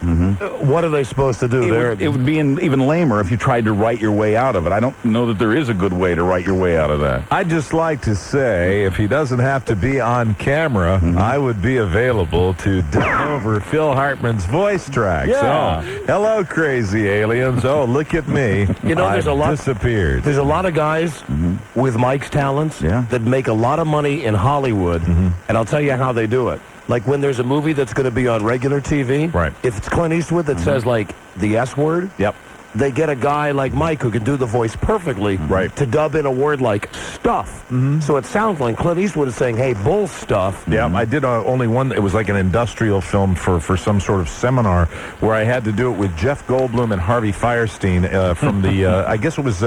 what are they supposed to do there? It would be even lamer if you tried to write your way out of it. I don't know that there is a good way to write your way out of that. I'd just like to say, if he doesn't have to be on camera, I would be available to dub over Phil Hartman's voice track. Yeah. So, hello, crazy aliens. Oh, look at me. You know, there's a lot. Disappeared. There's a lot of guys with Mike's talents that make a lot of money in Hollywood, and I'll tell you how they do it. Like when there's a movie that's going to be on regular TV, right? If it's Clint Eastwood that says like the S word, they get a guy like Mike who can do the voice perfectly to dub in a word like stuff. So it sounds like Clint Eastwood is saying, hey, bull stuff. Yeah, I did only one. It was like an industrial film for some sort of seminar where I had to do it with Jeff Goldblum and Harvey Fierstein from the, I guess it was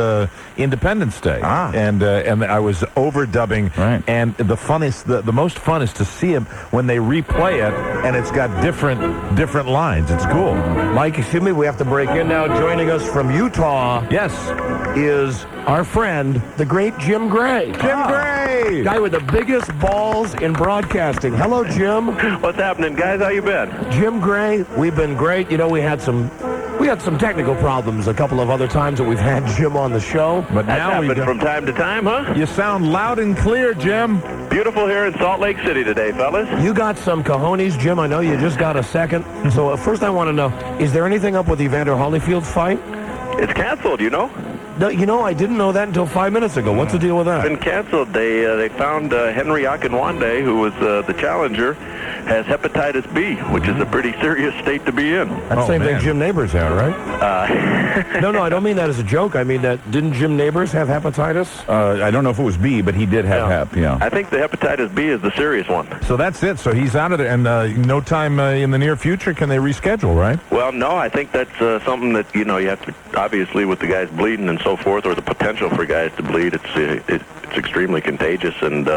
Independence Day. And I was overdubbing. And the most fun is to see him when they replay it, and it's got different lines. It's cool. Mike, excuse me, we have to break in now. Joining us from Utah, is our friend, the great Jim Gray. Jim Gray! Guy with the biggest balls in broadcasting. Hello, Jim. What's happening, guys? How you been? Jim Gray, we've been great. You know, we had some technical problems a couple of other times that we've had Jim on the show. But That's now happened from time to time, huh? You sound loud and clear, Jim. Beautiful here in Salt Lake City today, fellas. You got some cojones, Jim. I know you just got a second. So first I want to know, is there anything up with Evander Holyfield's fight? It's canceled, you know? No, you know, I didn't know that until 5 minutes ago. What's the deal with that? It's been canceled. They found Henry Akinwande, who was the challenger, has hepatitis B, which is a pretty serious state to be in. That's the same thing Jim Neighbors had, right? No, I don't mean that as a joke. I mean that, didn't Jim Neighbors have hepatitis? I don't know if it was B, but he did have hep, I think the hepatitis B is the serious one. So that's it. So he's out of there, and no time in the near future can they reschedule, right? Well, no, I think that's something that, you know, you have to, obviously, with the guys bleeding and so forth, or the potential for guys to bleed, it's extremely contagious, and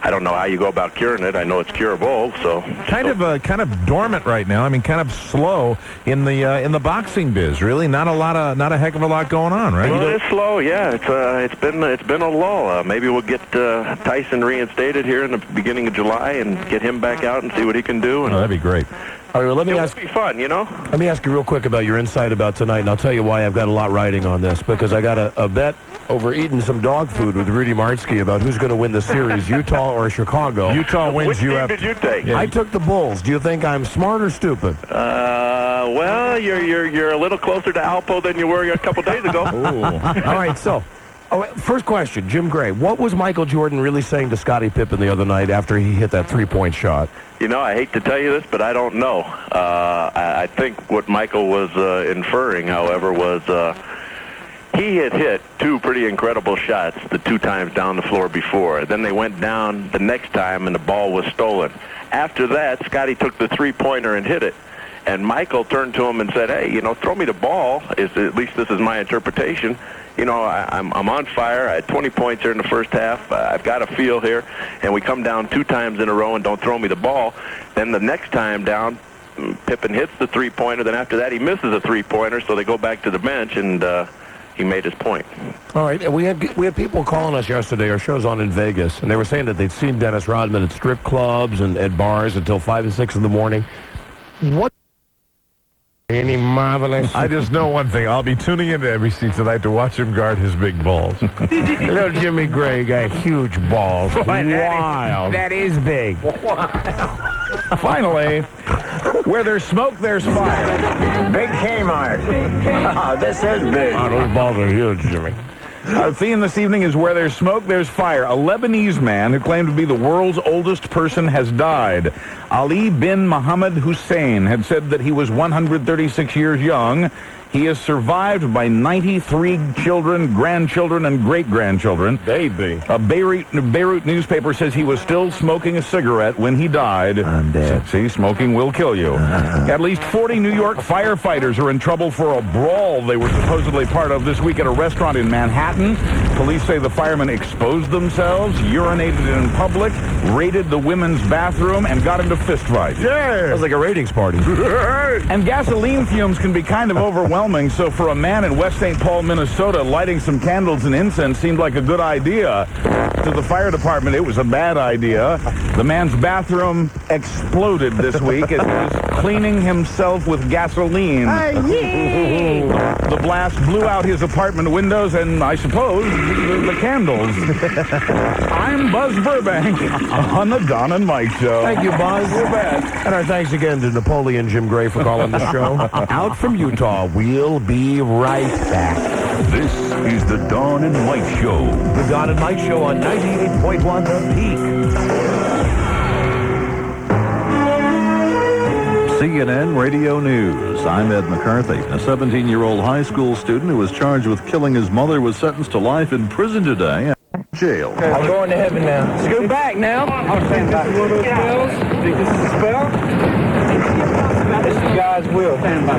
I don't know how you go about curing it. I know it's curable, so kind of dormant right now. I mean, kind of slow in the boxing biz. Really, not a heck of a lot going on, right? Well, it's slow. Yeah, it's been a lull. Maybe we'll get Tyson reinstated here in the beginning of July and get him back out and see what he can do. And that'd be great. All right, well, let me ask. It'll be fun, you know. Let me ask you real quick about your insight about tonight, and I'll tell you why I've got a lot riding on this, because I got a bet over eating some dog food with Rudy Martzke about who's going to win the series, Utah or Chicago. Utah wins. Which team did you take? I took the Bulls. Do you think I'm smart or stupid? Well, you're a little closer to Alpo than you were a couple days ago. All right, so. First question, Jim Gray. What was Michael Jordan really saying to Scottie Pippen the other night after he hit that three-point shot? You know, I hate to tell you this, but I don't know. I think what Michael was inferring, however, was he had hit two pretty incredible shots the two times down the floor before. Then they went down the next time, and the ball was stolen. After that, Scottie took the three-pointer and hit it. And Michael turned to him and said, hey, you know, throw me the ball. At least this is my interpretation. You know, I'm on fire. I had 20 points here in the first half. I've got a feel here. And we come down two times in a row and don't throw me the ball. Then the next time down, Pippen hits the three-pointer. Then after that, he misses a three-pointer. So they go back to the bench, and he made his point. All right. We had people calling us yesterday. Our show's on in Vegas. And they were saying that they'd seen Dennis Rodman at strip clubs and at bars until 5 and 6 in the morning. What? Any marvelous? I just know one thing. I'll be tuning into every seat tonight to watch him guard his big balls. Little Jimmy Gray got huge balls. Wild. That is big. Finally, where there's smoke, there's fire. Big Kmart. This is big. Oh, those balls are huge, Jimmy. Our theme this evening is where there's smoke, there's fire. A Lebanese man who claimed to be the world's oldest person has died. Ali bin Mohammed Hussein had said that he was 136 years young. He is survived by 93 children, grandchildren, and great-grandchildren. Baby. A Beirut newspaper says he was still smoking a cigarette when he died. I'm dead. See, smoking will kill you. At least 40 New York firefighters are in trouble for a brawl they were supposedly part of this week at a restaurant in Manhattan. Police say the firemen exposed themselves, urinated in public, raided the women's bathroom, and got into fistfights. Yeah. Sounds like a ratings party. And gasoline fumes can be kind of overwhelming overwhelming. So for a man in West St. Paul, Minnesota, lighting some candles and incense seemed like a good idea. To the fire department, it was a bad idea. The man's bathroom exploded this week as he was cleaning himself with gasoline. The blast blew out his apartment windows and, I suppose, the candles. I'm Buzz Burbank on the Don and Mike Show. Thank you, Buzz. You bet. And our thanks again to Napoleon Jim Gray for calling the show. Out from Utah. We'll be right back. This is the Don and Mike Show. The Don and Mike Show on 98.1 The Peak. CNN Radio News. I'm Ed McCarthy. A 17-year-old high school student who was charged with killing his mother was sentenced to life in prison today. Jail. I'm going to heaven now. Scoot back now. I'm stand back. One of those spells. Think this is a spell? This is God's will. Stand by.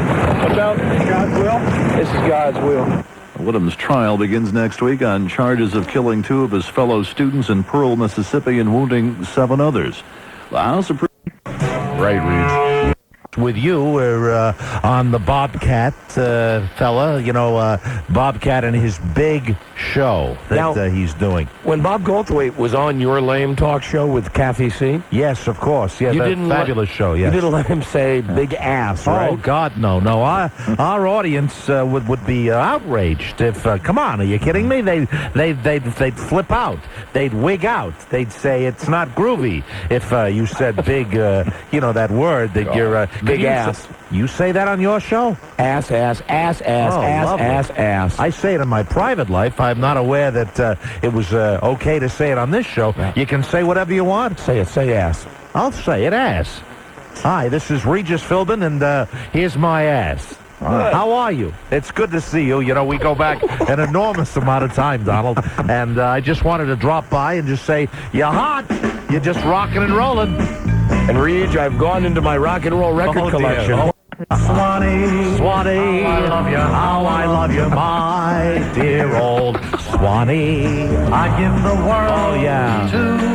About God's will? This is God's will. Woodham's trial begins next week on charges of killing 2 of his fellow students in Pearl, Mississippi, and wounding 7 others. The House of... Right, Reed. With you, we're on the Bobcat fella, Bobcat and his big show that he's doing. When Bob Goldthwait was on your lame talk show with Kathy C. Yes, of course. Yeah, fabulous show, yes. You didn't let him say big ass, right? Oh, God, no. Our audience would be outraged if, come on, are you kidding me? They'd flip out. They'd wig out. They'd say it's not groovy if you said big, that word that you're... Big ass. You say that on your show? Ass. I say it in my private life. I'm not aware that it was okay to say it on this show. Yeah. You can say whatever you want. Say it. Say ass. I'll say it, ass. Hi, this is Regis Philbin, and here's my ass. How are you? It's good to see you. We go back an enormous amount of time, Donald. And I just wanted to drop by and just say, you're hot. You're just rocking and rolling. And Reed, I've gone into my rock and roll record collection. Swanee, Swanee, I love you, how I love you, my dear old Swanee. I give the world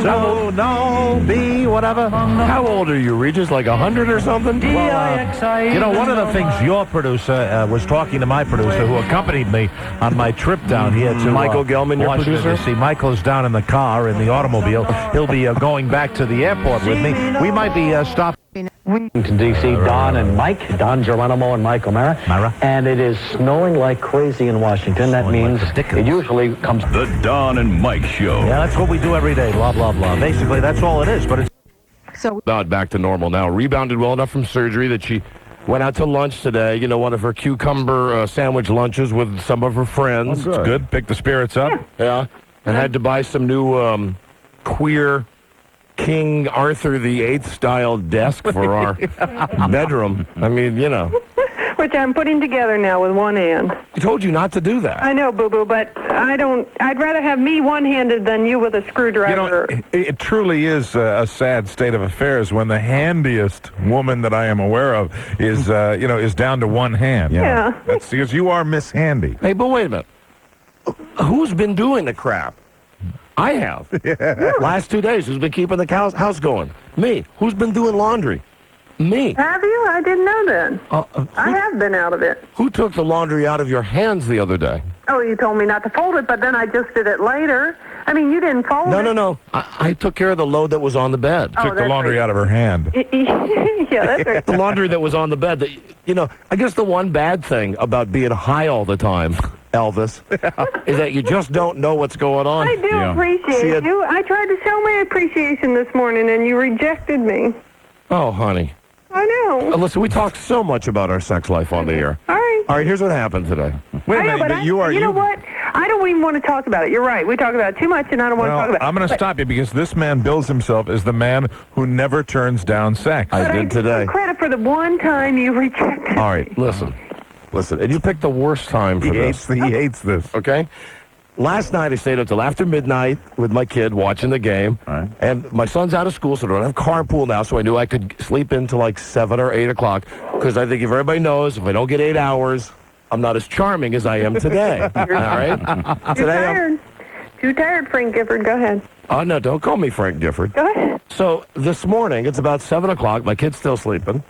to know, be whatever. How old are you, Regis? Like 100 or something? Well, one of the things your producer was talking to my producer, who accompanied me on my trip down here to Michael Gelman, your producer. See, Michael's down in the car in the automobile. He'll be going back to the airport with me. We might be stopping. Washington, D.C., Don and Mike, Don Geronimo and Mike O'Mara. And it is snowing like crazy in Washington. That means it usually comes... The Don and Mike Show. Yeah, that's what we do every day, blah, blah, blah. Basically, that's all it is, but it's... So not back to normal now. Rebounded well enough from surgery that she went out to lunch today, one of her cucumber sandwich lunches with some of her friends. Oh, good. Pick the spirits up. Yeah. And had to buy some new queer... King Arthur VIII style desk for our bedroom. I mean, Which I'm putting together now with one hand. I told you not to do that. I know, Boo-Boo, but I'd rather have me one-handed than you with a screwdriver. It truly is a sad state of affairs when the handiest woman that I am aware of is, is down to one hand. Yeah. That's because you are Miss Handy. Hey, but wait a minute. Who's been doing the crap? I have. Yeah. Last 2 days, who's been keeping the house going? Me. Who's been doing laundry? Me. Have you? I didn't know that. I have been out of it. Who took the laundry out of your hands the other day? Oh, you told me not to fold it, but then I just did it later. I mean, you didn't fold it. No. I took care of the load that was on the bed. Took the laundry out of her hand. Yeah, that's right. The laundry that was on the bed. I guess the one bad thing about being high all the time, Elvis, is that you just don't know what's going on. I do appreciate you. I tried to show my appreciation this morning, and you rejected me. Oh, honey. I know. Listen, we talk so much about our sex life on the air. All right, here's what happened today. Wait a minute, but you know what? I don't even want to talk about it. You're right. We talk about it too much, and I don't want to talk about it. I'm going to stop you because this man bills himself as the man who never turns down sex. I did today. Credit for the one time you rejected me. All right, listen. And you picked the worst time for this. He hates this. Okay? Last night, I stayed up till after midnight with my kid watching the game. Right. And my son's out of school, so I don't have carpool now, so I knew I could sleep until like 7 or 8 o'clock. Because I think if everybody knows, if I don't get 8 hours, I'm not as charming as I am today. All right? You're tired. Too tired, Frank Gifford. Go ahead. Oh, no, don't call me Frank Gifford. Go ahead. So this morning, it's about 7 o'clock. My kid's still sleeping.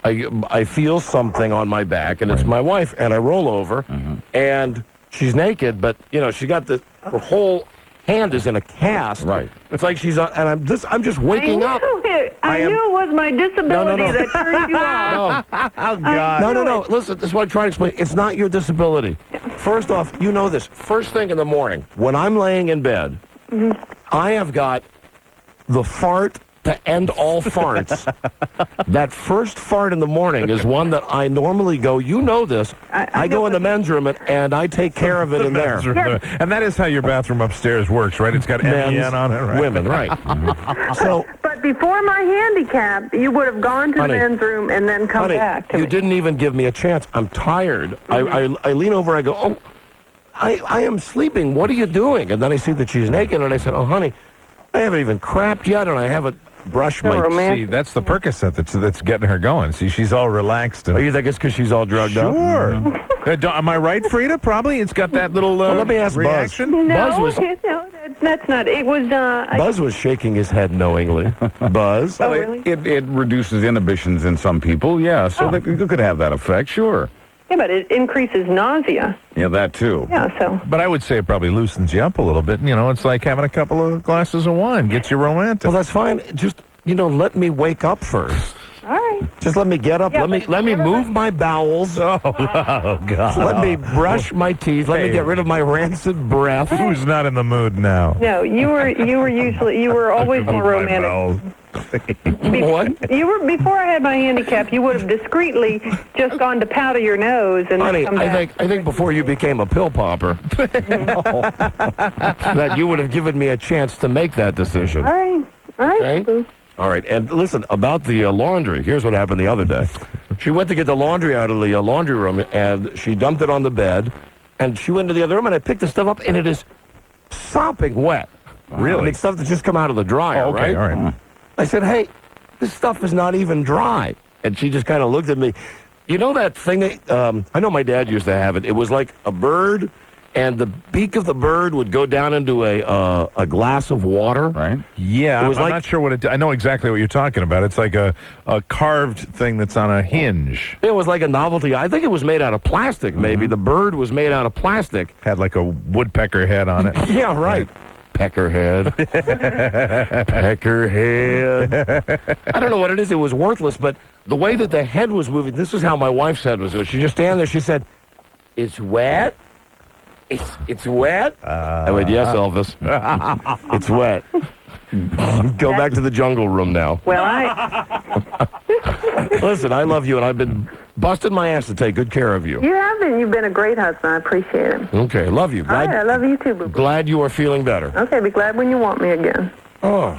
I feel something on my back, and it's my wife, and I roll over, and she's naked, but, she got her whole hand is in a cast. Right. It's like she's on, and I'm just waking up. I knew it was my disability that turned you off. Oh, God. No. Listen, this is what I'm trying to explain. It's not your disability. First off, you know this. First thing in the morning, when I'm laying in bed, I have got the fart to end all farts. That first fart in the morning is one that I normally go, this. I go in the men's room and I take care of it in there. And that is how your bathroom upstairs works, right? It's got MEN on it, right? Women, right. But before my handicap, you would have gone to the men's room and then come back to me. You didn't even give me a chance. I'm tired. I lean over, I go, I am sleeping. What are you doing? And then I see that she's naked, and I said, honey, I haven't even crapped yet, and I haven't brushed my... See, that's the Percocet that's getting her going. See, she's all relaxed. You think it's because she's all drugged up? Sure. Am I right, Frida? Probably. It's got that little let me ask reaction. Buzz. No, that's not. It was... Buzz was shaking his head knowingly. Buzz? Oh, really? It reduces inhibitions in some people, so that you could have that effect, sure. Yeah, but it increases nausea. Yeah, that too. Yeah, so... But I would say it probably loosens you up a little bit. It's like having a couple of glasses of wine. Gets you romantic. Well, that's fine. Just, let me wake up first. All right. Just let me get up. Yeah, let me move my bowels. Oh, God. Let me brush my teeth. Let me get rid of my rancid breath. Who's not in the mood now? No, you were always more romantic. What? Before I had my handicap, you would have discreetly just gone to powder your nose and Honey, come back. I think before you became a pill popper, that you would have given me a chance to make that decision. All right. Okay? All right, and listen, about the laundry, here's what happened the other day. She went to get the laundry out of the laundry room, and she dumped it on the bed, and she went to the other room, and I picked the stuff up, and it is sopping wet. Really? I mean, stuff that just come out of the dryer, okay, right? All right. I said, hey, this stuff is not even dry. And she just kind of looked at me. You know that thing that, I know my dad used to have it. It was like a bird, and the beak of the bird would go down into a glass of water. Right. Yeah, I'm not sure what it... I know exactly what you're talking about. It's like a carved thing that's on a hinge. It was like a novelty. I think it was made out of plastic, maybe. The bird was made out of plastic. Had like a woodpecker head on it. Yeah, right. Peckerhead. Peckerhead. I don't know what it is. It was worthless, but the way that the head was moving, this is how my wife's head was. She just stand there. She said, it's wet? It's wet? I went, yes, Elvis. It's wet. Go back to the jungle room now. Well, Listen, I love you, and I've been busting my ass to take good care of you. you have been. You've been a great husband. I appreciate it. Okay, love you. All right, I love you too, boo. Glad you are feeling better. Okay, be glad when you want me again. Oh.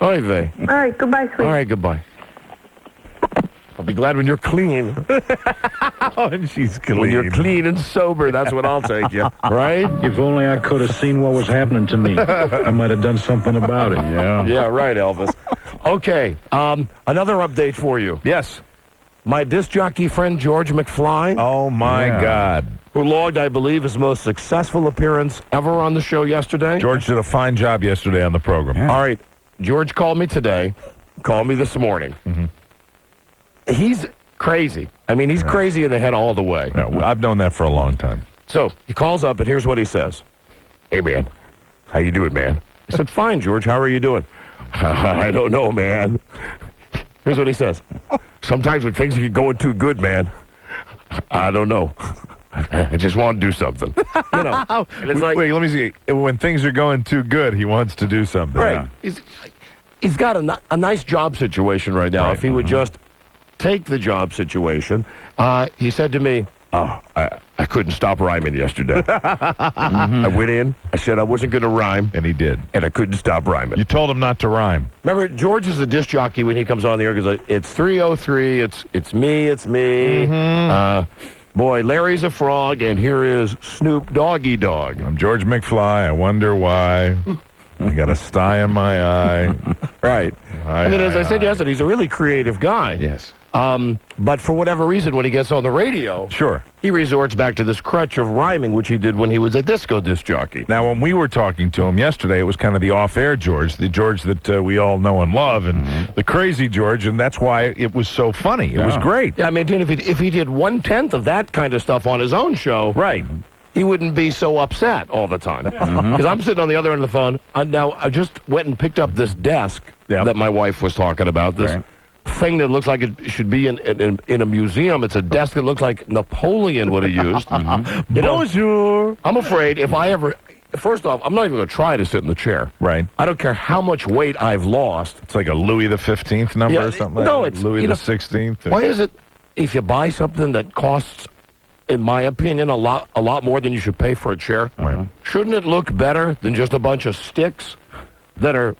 Oy vey. All right, goodbye, sweetie. All right, goodbye. I'll be glad when you're clean. Oh, and she's clean. When you're clean and sober, that's when I'll take you. Right? If only I could have seen what was happening to me. I might have done something about it. Yeah, right, Elvis. Okay, another update for you. Yes. My disc jockey friend George McFly. Oh, my God. Who logged, I believe, his most successful appearance ever on the show yesterday. George did a fine job yesterday on the program. Yeah. All right, George called me today. Called me this morning. Mm-hmm. He's crazy. I mean, he's crazy in the head all the way. Yeah, I've known that for a long time. So he calls up, and here's what he says. Hey, man. How you doing, man? I said, fine, George. How are you doing? I don't know, man. Here's what he says. Sometimes when things are going too good, man, I don't know. I just want to do something. You know. And it's like, wait, let me see. When things are going too good, he wants to do something. Right. Yeah. He's got a nice job situation right now. Right. If he would just take the job situation. He said to me, I couldn't stop rhyming yesterday. I went in, I said I wasn't going to rhyme. And he did. And I couldn't stop rhyming. You told him not to rhyme. Remember, George is the disc jockey when he comes on the air because it's 3:03, it's me. Mm-hmm. Boy, Larry's a frog, and here is Snoop Doggy Dog. I'm George McFly, I wonder why. I got a sty in my eye. Right. And then, as I said yesterday, he's a really creative guy. Yes. But for whatever reason, when he gets on the radio, Sure. he resorts back to this crutch of rhyming, which he did when he was a disco disc jockey. Now, when we were talking to him yesterday, it was kind of the off-air George, the George that we all know and love, and the crazy George, and that's why it was so funny. It was great. Yeah, I mean, if he did 1/10 of that kind of stuff on his own show, Right. he wouldn't be so upset all the time. Because I'm sitting on the other end of the phone. Now, I just went and picked up this desk that my wife was talking about, this thing that looks like it should be in a museum. It's a desk that looks like Napoleon would have used. You know, Bonjour. I'm afraid if I ever... First off, I'm not even going to try to sit in the chair. Right. I don't care how much weight I've lost. It's like a Louis the 15th number or something like that. No, it's... Louis the 16th. Why is it if you buy something that costs, in my opinion, a lot more than you should pay for a chair, shouldn't it look better than just a bunch of sticks that are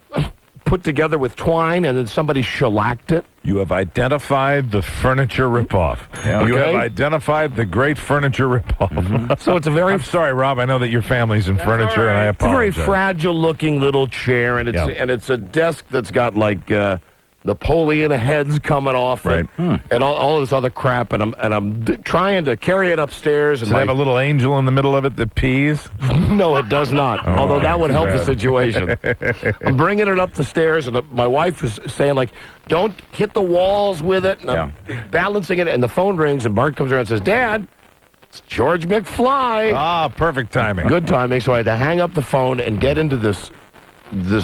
put together with twine and then somebody shellacked it? You have identified the furniture ripoff. Yeah. You Okay. have identified the great furniture ripoff. So it's a very... I'm sorry, Rob. I know that your family's in furniture, and I It's a very apologize. fragile-looking little chair, and it's a desk that's got like Napoleon heads coming off it, and all this other crap. And I'm trying to carry it upstairs. And Does it have a little angel in the middle of it that pees? No, it does not. Although that would help the situation. I'm bringing it up the stairs, and my wife is saying, like, don't hit the walls with it. And I'm balancing it, and the phone rings, and Bart comes around and says, Dad, it's George McFly. Ah, perfect timing. Good timing. So I had to hang up the phone and get into this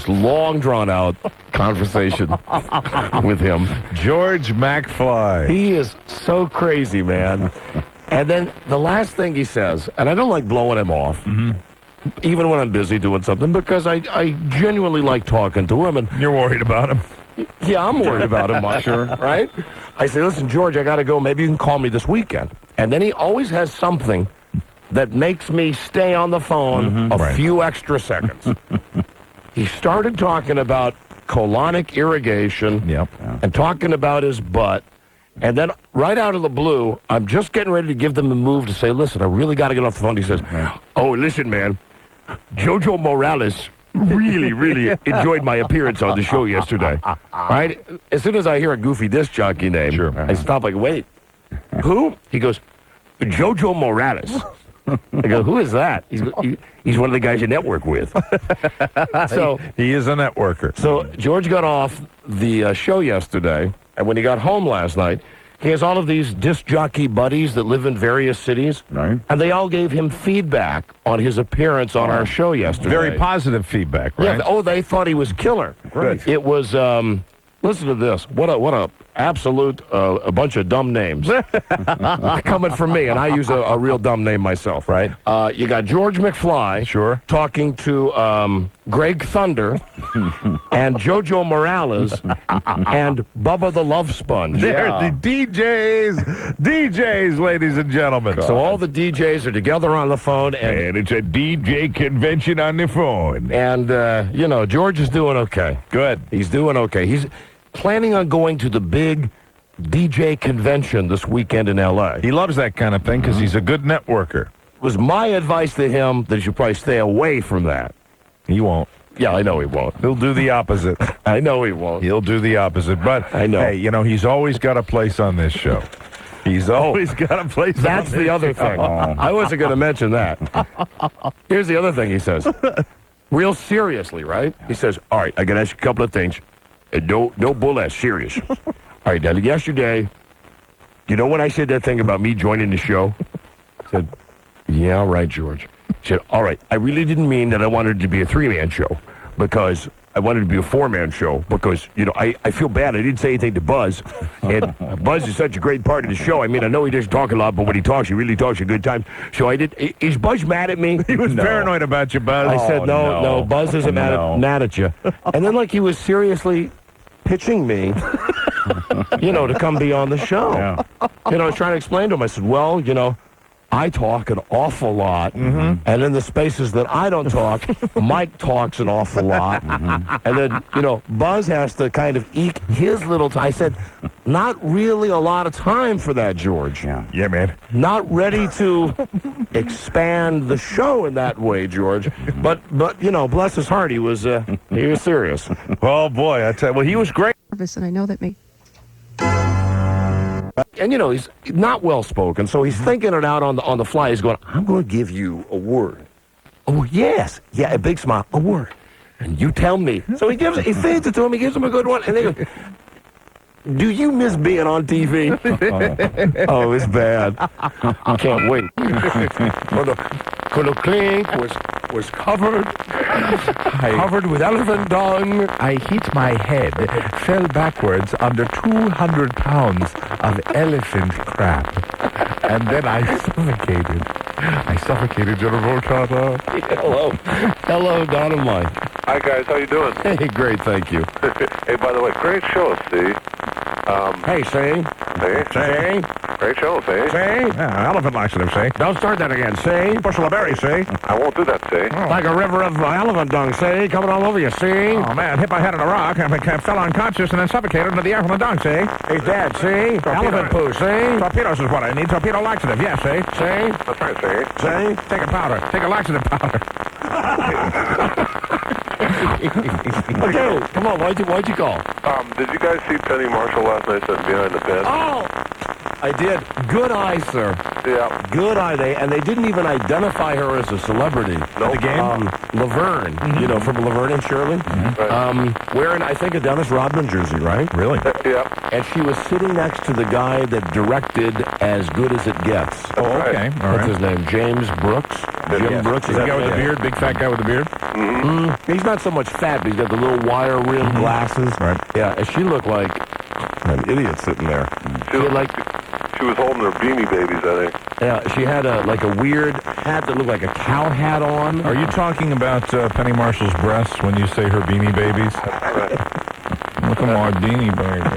long, drawn-out conversation with him. George McFly. He is so crazy, man. And then the last thing he says, and I don't like blowing him off, even when I'm busy doing something, because I genuinely like talking to him. And you're worried about him? Yeah, I'm worried about him, sure. Right? I say, listen, George, I got to go. Maybe you can call me this weekend. And then he always has something that makes me stay on the phone a few extra seconds. He started talking about colonic irrigation and talking about his butt. And then right out of the blue, I'm just getting ready to give them a move to say, listen, I really got to get off the phone. He says, oh, listen, man, Jojo Morales really enjoyed my appearance on the show yesterday. Right? As soon as I hear a goofy disc jockey name, I stop like, wait, who? He goes, Jojo Morales. I go, who is that? He's one of the guys you network with. So he is a networker. So George got off the show yesterday, and when he got home last night, he has all of these disc jockey buddies that live in various cities, and they all gave him feedback on his appearance on our show yesterday. Very positive feedback, right? Yeah. Oh, they thought he was killer. Great. It was. Listen to this. What a absolute a bunch of dumb names coming from me, and I use a real dumb name myself. Right. You got George McFly, talking to Greg Thunder and Jojo Morales and Bubba the Love Sponge. They're the DJs, ladies and gentlemen. So all the DJs are together on the phone, and it's a DJ convention on the phone. And George is doing okay. Good. He's doing okay. He's planning on going to the big DJ convention this weekend in L.A. He loves that kind of thing because he's a good networker. It was my advice to him that you should probably stay away from that. He won't. Yeah, I know he won't. He'll do the opposite. I know he won't. He'll do the opposite. But, I know. Hey, he's always got a place on this show. He's always got a place on That's this the other show. thing. I wasn't going to mention that. Here's the other thing he says. Real seriously, right? He says, all right, I got to ask you a couple of things. And no bull ass, serious. All right, now, yesterday, you know when I said that thing about me joining the show? I said, yeah, all right, George. He said, all right, I really didn't mean that I wanted it to be a three-man show because I wanted it to be a four-man show because, I feel bad. I didn't say anything to Buzz. And Buzz is such a great part of the show. I mean, I know he doesn't talk a lot, but when he talks, he really talks a good time. So I did. Is Buzz mad at me? He was paranoid about you, Buzz. I said, no, Buzz isn't mad at you. And then, he was seriously pitching me, to come be on the show. Yeah. I was trying to explain to him. I said, well, I talk an awful lot, and in the spaces that I don't talk, Mike talks an awful lot, and then, Buzz has to kind of eke his little time. I said, not really a lot of time for that, George. Yeah, man. Not ready to expand the show in that way, George. But bless his heart, he was serious. Oh, boy, I tell you, he was great. And I know that and he's not well spoken, so he's thinking it out on the fly. He's going, I'm going to give you a word. Oh yes, yeah, a big smile, a word, and you tell me. So he feeds it to him. He gives him a good one, and they go, do you miss being on TV? Oh, it's bad. Can't wait. The clink was covered with elephant dung. I hit my head, fell backwards under 200 pounds of elephant crap, and then I suffocated. General Volcata. Hello, Don and Mike. Hi, guys. How you doing? Hey, great, thank you. Hey, by the way, great show, see? Hey, see? See? Great show, see? See? Yeah, elephant laxative, see? Don't start that again, see? Bushel of berries, see? I won't do that, see? Like a river of elephant dung, see? Coming all over you, see? Oh, man, hit my head on a rock, and I fell unconscious and then suffocated under the elephant dung, see? He's dead, see? Elephant poo, see? Torpedoes is what I need. Torpedo laxative, yes, see? See? That's right, see? See? Take a powder. Take a laxative powder. Okay, come on, why'd you call? Did you guys see Penny Marshall last night sitting behind the bed? Oh! I did. Good eye, sir. Yeah. Good eye. They didn't even identify her as a celebrity. No. The game? Laverne, from Laverne and Shirley. Right. Wearing, I think, a Dennis Rodman jersey, right? Really? Yeah. And she was sitting next to the guy that directed As Good as It Gets. Oh, okay. All What's right. his name? James Brooks? Jim Brooks? Is the guy with the beard? Big fat guy with the beard? He's not so much fat, but he's got the little wire-rimmed glasses. Right. Yeah, and she looked like an idiot sitting there. She was holding her Beanie Babies, I think. Yeah, she had a weird hat that looked like a cow hat on. Are you talking about Penny Marshall's breasts when you say her Beanie Babies? Look at my Beanie Baby.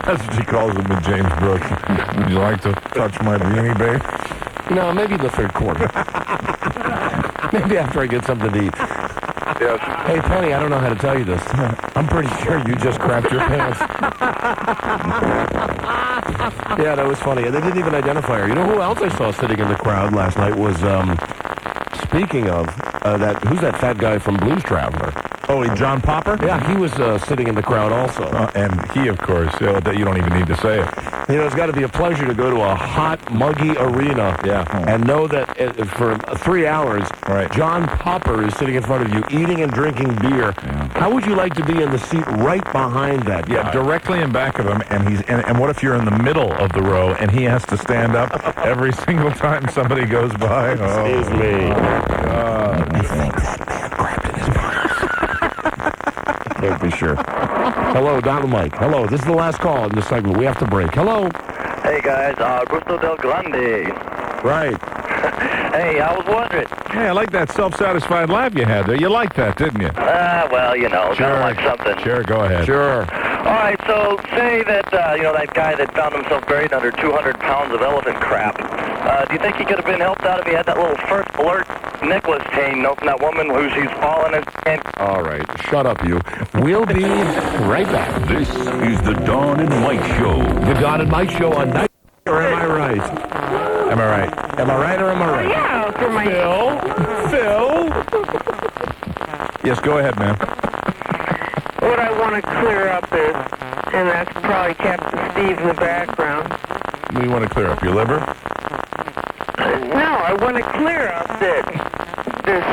That's what she calls them with James Brooks. Would you like to touch my Beanie Baby? No, maybe in the third quarter. Maybe after I get something to eat. Yes. Hey, Penny, I don't know how to tell you this. I'm pretty sure you just crapped your pants. Yeah, that was funny. And they didn't even identify her. You know who else I saw sitting in the crowd last night was, speaking of, who's that fat guy from Blues Traveler? Oh, John Popper? Yeah, he was sitting in the crowd also. And he, of course, that you don't even need to say it. It's got to be a pleasure to go to a hot, muggy arena and know that for 3 hours, John Popper is sitting in front of you eating and drinking beer. Yeah. How would you like to be in the seat right behind that guy? Yeah, directly in back of him, and what if you're in the middle of the row and he has to stand up every single time somebody goes by? Excuse me. God. I think that man grabbed in his pocket. Can't be sure. Hello, Don and Mike. Hello, this is the last call in this segment. We have to break. Hello. Hey, guys. Gusto del Grande. Right. Hey, I was wondering. Hey, I like that self-satisfied laugh you had there. You liked that, didn't you? Well, kind of like something. Sure, go ahead. Sure. All right, so say that, that guy that found himself buried under 200 pounds of elephant crap. Do you think he could have been helped out if he had that little first alert necklace chain from that woman who she's fallen in? All right, shut up, you. We'll be right back. This is the Don and Mike Show. The Don and Mike Show on night. Or am I right? Am I right? Am I right or am I right? Yeah, for my... Phil? Yes, go ahead, ma'am. What I want to clear up is, and that's probably Captain Steve in the background. What do you want to clear up? Your liver? No, I want to clear up that this...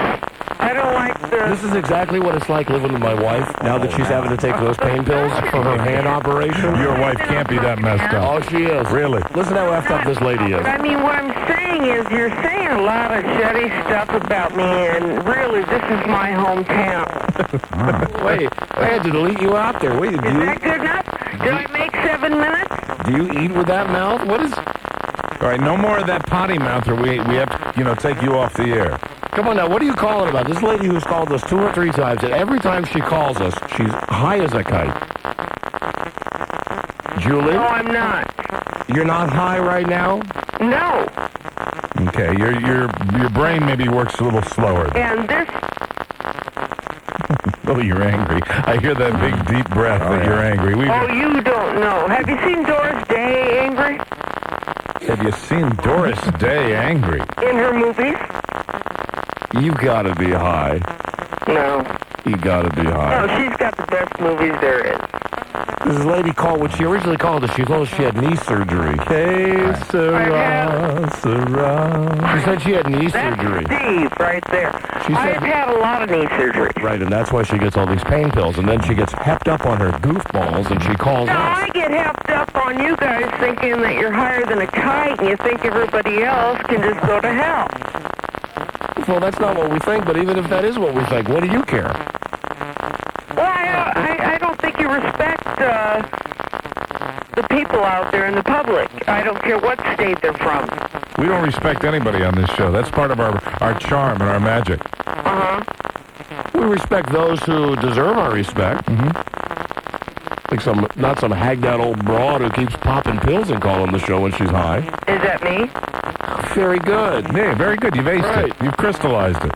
I don't like the... This is exactly what it's like living with my wife now that she's having to take those pain pills for her hand operation. Your wife can't be that messed up. Oh, she is. Really? Listen how effed up this lady is. I mean, what I'm saying is you're saying a lot of shitty stuff about me, and really, this is my hometown. Wait, I had to delete you out there. Wait, Is that good enough? Did I make 7 minutes? Do you eat with that mouth? What is... All right, no more of that potty mouth, or we have to, take you off the air. Come on now, what are you calling about? This lady who's called us 2 or 3 times, and every time she calls us, she's high as a kite. Julie? No, I'm not. You're not high right now? No. Okay, your brain maybe works a little slower. And this... Oh, you're angry. I hear that big, deep breath that you're angry. you don't know. Have you seen Doris Day angry? Have you seen Doris Day angry? In her movies? You gotta be high. No. You gotta be high. No, she's got the best movies there is. This lady called, what she originally called us, she told us she had knee surgery. Que sera. She said she had knee surgery. That's Steve right there. I've had a lot of knee surgery. Right, and that's why she gets all these pain pills, and then she gets hepped up on her goofballs, and she calls No, us. I get hepped up on you guys thinking that you're higher than a kite, and you think everybody else can just go to hell. Well, that's not what we think, but even if that is what we think, what do you care? Well, I don't think you respect the people out there in the public. I don't care what state they're from. We don't respect anybody on this show. That's part of our charm and our magic. Uh-huh. We respect those who deserve our respect. Like not some hagged-out old broad who keeps popping pills and calling the show when she's high. Is that me? Very good. Yeah, very good. You've aced it. You've crystallized it.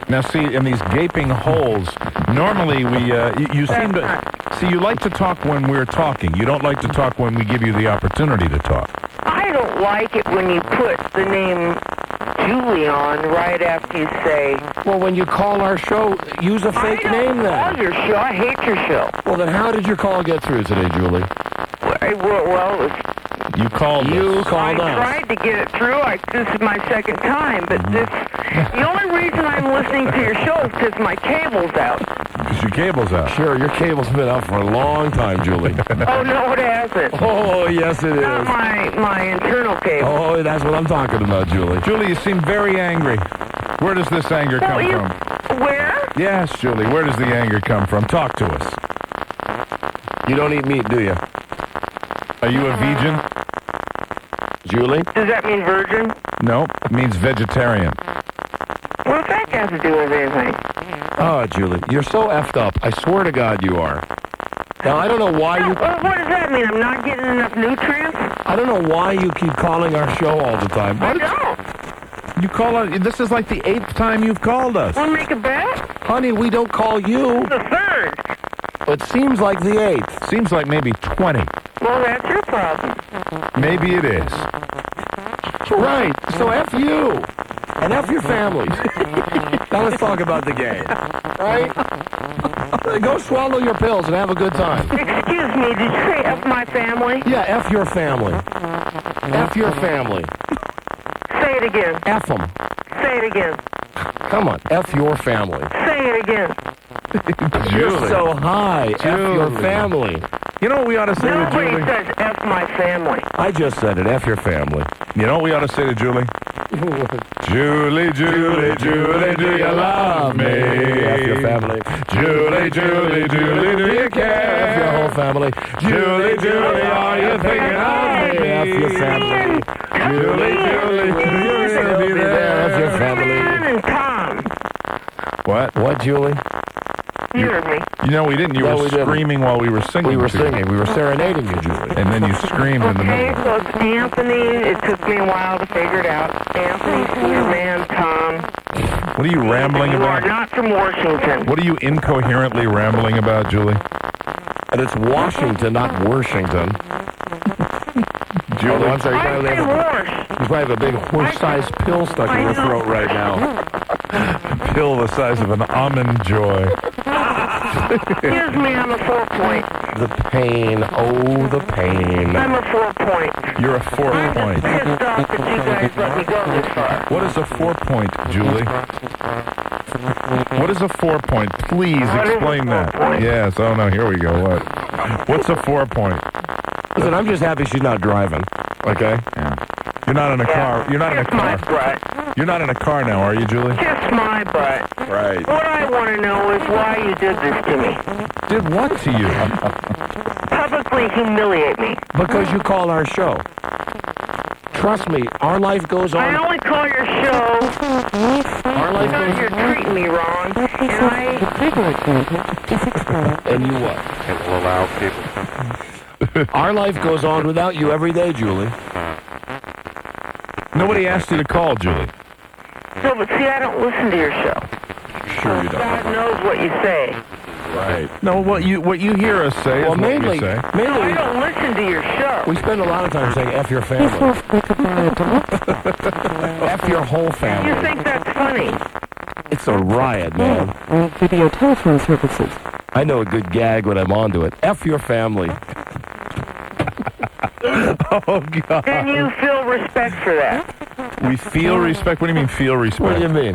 Now, see, in these gaping holes, normally you seem to... See, you like to talk when we're talking. You don't like to talk when we give you the opportunity to talk. I don't like it when you put the name Julie on right after you say... Well, when you call our show, use a fake name then. I don't call your show. I hate your show. Well, then how did your call get through today, Julie? Well, it was... You called us. You called us. I tried to get it through. This is my second time, but the only reason I'm listening to your show is because my cable's out. Because your cable's out. Sure, your cable's been out for a long time, Julie. Oh, no, it hasn't. Oh, yes, it is. Not my internal cable. Oh, that's what I'm talking about, Julie. Julie, you seem very angry. Where does this anger come from? Where? Yes, Julie, where does the anger come from? Talk to us. You don't eat meat, do you? Are you a vegan? Julie? Does that mean virgin? No, it means vegetarian. What's that got to do with anything? Oh, Julie, you're so effed up. I swear to God you are. Now, I don't know why you... What does that mean? I'm not getting enough nutrients? I don't know why you keep calling our show all the time. I don't. You call us... This is like the 8th time you've called us. Want to make a bet? Honey, we don't call you. The 3rd. It seems like the 8th. Seems like maybe 20. Well, that's your problem. Maybe it is. Right. So F you. And F your family. Now let's talk about the game. Right? Go swallow your pills and have a good time. Excuse me, did you say F my family? Yeah, F your family. F your family. Say it again. F them. Say it again. Come on, F your family. Say it again. You're so high. F your family. You know what we ought to say to Julie? Nobody says F my family. I just said it. F your family. You know what we ought to say to Julie? Julie, Julie, Julie, do you love me? F your family. Julie, Julie, Julie, do you care? F your whole family. Julie, Julie, are you thinking of me? F your family. Julie, Julie, you're gonna be there. F your family. And Tom. What? What, Julie? You heard me. You know we didn't. You were screaming while we were singing. We were singing. We were serenading you, Julie. And then you screamed in the middle. Okay, so it's Anthony. It took me a while to figure it out. Anthony, your man, Tom. What are you rambling You about? are not from Washington. What are you incoherently rambling about, Julie? And it's Washington, not Washington. Julie, I'm sorry. I say horse. You probably have a big horse-sized pill stuck in your throat right now. Pill the size of an almond joy. Excuse me, I'm a 4-point. The pain. Oh, the pain. I'm a 4-point. You're a 4-point. I'm just pissed off that you guys let me go this far. What is a 4-point, Julie? What is a 4-point? Please explain that. Yes. Oh no. Here we go. What? What's a 4-point? Listen, I'm just happy she's not driving. Okay. Yeah. You're not in a car. You're not in a Kiss my car. butt. You're not in a car now, are you, Julie? Kiss my butt. Right. What I want to know is why you did this to me. Did what to you? Publicly humiliate me. Because you call our show. Trust me, our life goes on. I only call your show Our life because goes you're treating me wrong, And you what? It will allow people. Our life goes on without you every day, Julie. Nobody asked you to call, Julie. No, but see, I don't listen to your show. Sure you don't. God knows what you say. Right. No, what you hear us say Well, is mainly, what we say. I mainly, don't listen to your show. we spend a lot of time saying F your family. F your whole family. You think that's funny? It's a riot, man. Video telephone services. I know a good gag when I'm onto it. F your family. Oh, God. And you feel respect for that. We feel respect? What do you mean feel respect? What do you mean?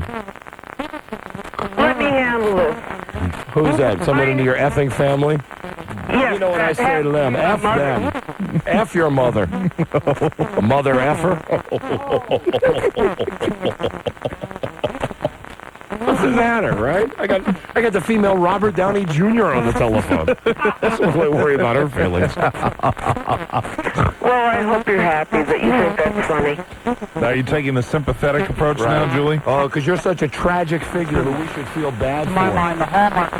Let me handle this. Who's that? Someone into your effing family? Yes. You know what I say to them? F them. F your mother. Mother effer. What's the matter, right? I got the female Robert Downey Jr. on the telephone. That's what I worry about her feelings. Well, I hope you're happy that you think that's funny. Are you taking the sympathetic approach now, Julie? Oh, because you're such a tragic figure that we should feel bad for. My mind, the hallmark.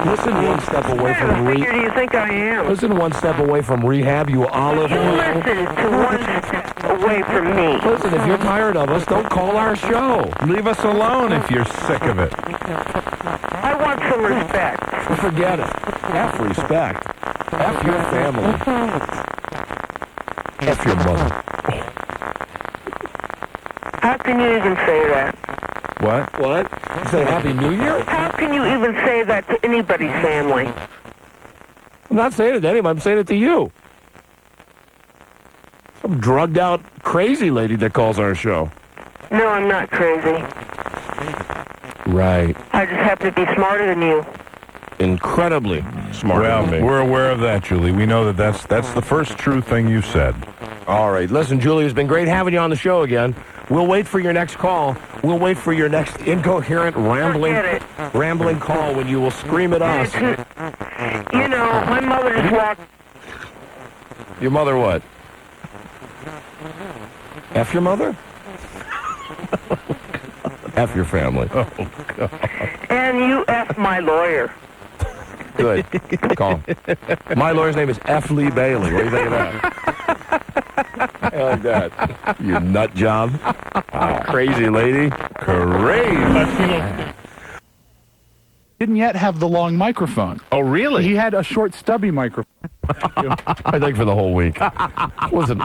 Listen one step away from What figure do you think I am? Listen one step away from rehab, you olive You oil. listen to one step away from me. Listen, if you're tired of us, don't call our show. Leave us alone if you're sick of it. I want some respect. Forget it. F respect. F your family. F your mother. How can you even say that? What? What? You say Happy New Year? How can you even say that to anybody's family? I'm not saying it to anyone. I'm saying it to you. Some drugged out crazy lady that calls our show. No, I'm not crazy. Right. I just happen to be smarter than you. Incredibly smart. Well, than me. we're aware of that, Julie. We know that that's the first true thing you said. All right. Listen, Julie, it's been great having you on the show again. We'll wait for your next call. We'll wait for your next incoherent, rambling call when you will scream at us. You know, my mother just walked. Your mother what? F your mother? F your family. Oh, God. And you F my lawyer. Good. Call him. My lawyer's name is F. Lee Bailey. What do you think of that? I like that. You nut job. Crazy lady. Crazy. Didn't yet have the long microphone. Oh, really? He had a short, stubby microphone. I think for the whole week. Listen,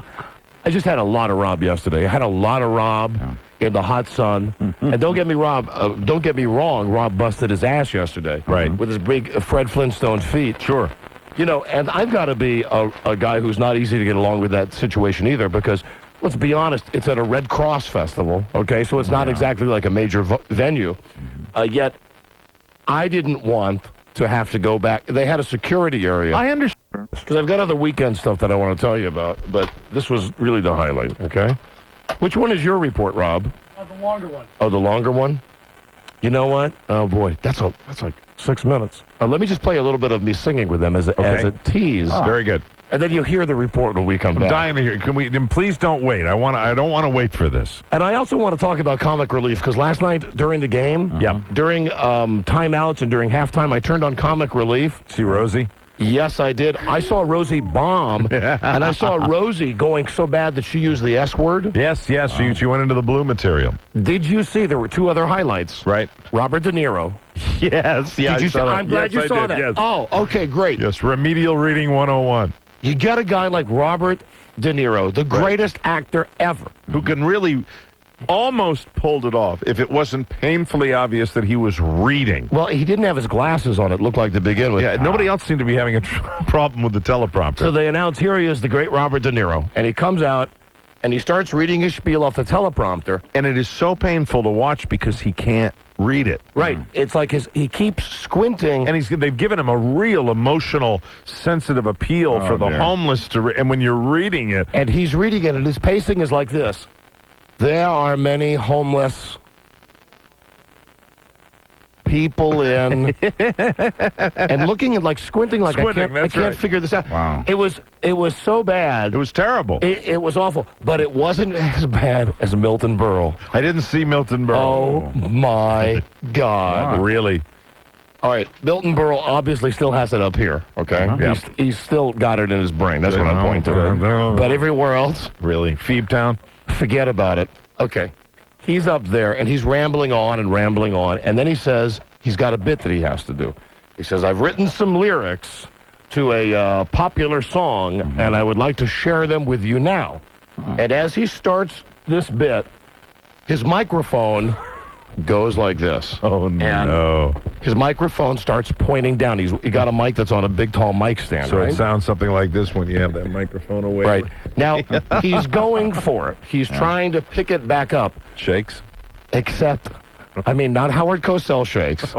I just had a lot of Rob yesterday. I had a lot of Rob in the hot sun. And don't get me wrong, Rob busted his ass yesterday. Right. With his big Fred Flintstone feet. Sure. You know, and I've got to be a guy who's not easy to get along with that situation either because, let's be honest, it's at a Red Cross festival, okay? So it's not exactly like a major venue. Yet, I didn't want to have to go back. They had a security area. I understand. Because I've got other weekend stuff that I want to tell you about, but this was really the highlight, okay? Which one is your report, Rob? The longer one. Oh, the longer one? You know what? Oh, boy, that's like 6 minutes. Let me just play a little bit of me singing with them as a tease. Very good. And then you'll hear the report when we come back. I'm dying to hear. Can we? Then please don't wait. I don't want to wait for this. And I also want to talk about comic relief because last night during the game, during timeouts and during halftime, I turned on comic relief. See Rosie? Yes, I did. I saw Rosie bomb, and I saw Rosie going so bad that she used the S word. Yes. She went into the blue material. Did you see? There were two other highlights. Right. Robert De Niro. Yes. Yeah. Did you see? I'm glad you saw that. Yes. Oh, okay, great. Yes. Remedial reading 101. You get a guy like Robert De Niro, the greatest actor ever, who can really almost pulled it off if it wasn't painfully obvious that he was reading. Well, he didn't have his glasses on, it looked like to begin with. Yeah, nobody else seemed to be having a problem with the teleprompter. So they announce, here he is, the great Robert De Niro. And he comes out, and he starts reading his spiel off the teleprompter. And it is so painful to watch because he can't read it. Right. It's like he keeps squinting. And they've given him a real emotional, sensitive appeal for the homeless and when you're reading it. And he's reading it, and his pacing is like this. There are many homeless people in, and looking at squinting I can't figure this out. Wow. It was so bad. It was terrible. It was awful, but it wasn't as bad as Milton Berle. I didn't see Milton Berle. Oh my God! Wow. Really? All right, Milton Berle obviously still has it up here. Okay, he's still got it in his brain. That's what I'm pointing to. But everywhere else, really, Phoebetown. Forget about it. Okay. He's up there, and he's rambling on, and then he says he's got a bit that he has to do. He says, I've written some lyrics to a popular song, and I would like to share them with you now. And as he starts this bit, his microphone goes like this. Oh, no. And his microphone starts pointing down. He got a mic that's on a big, tall mic stand, So right? it sounds something like this when you have that microphone away. Right. Now, he's going for it. He's trying to pick it back up. Shakes? Except, I mean, not Howard Cosell shakes,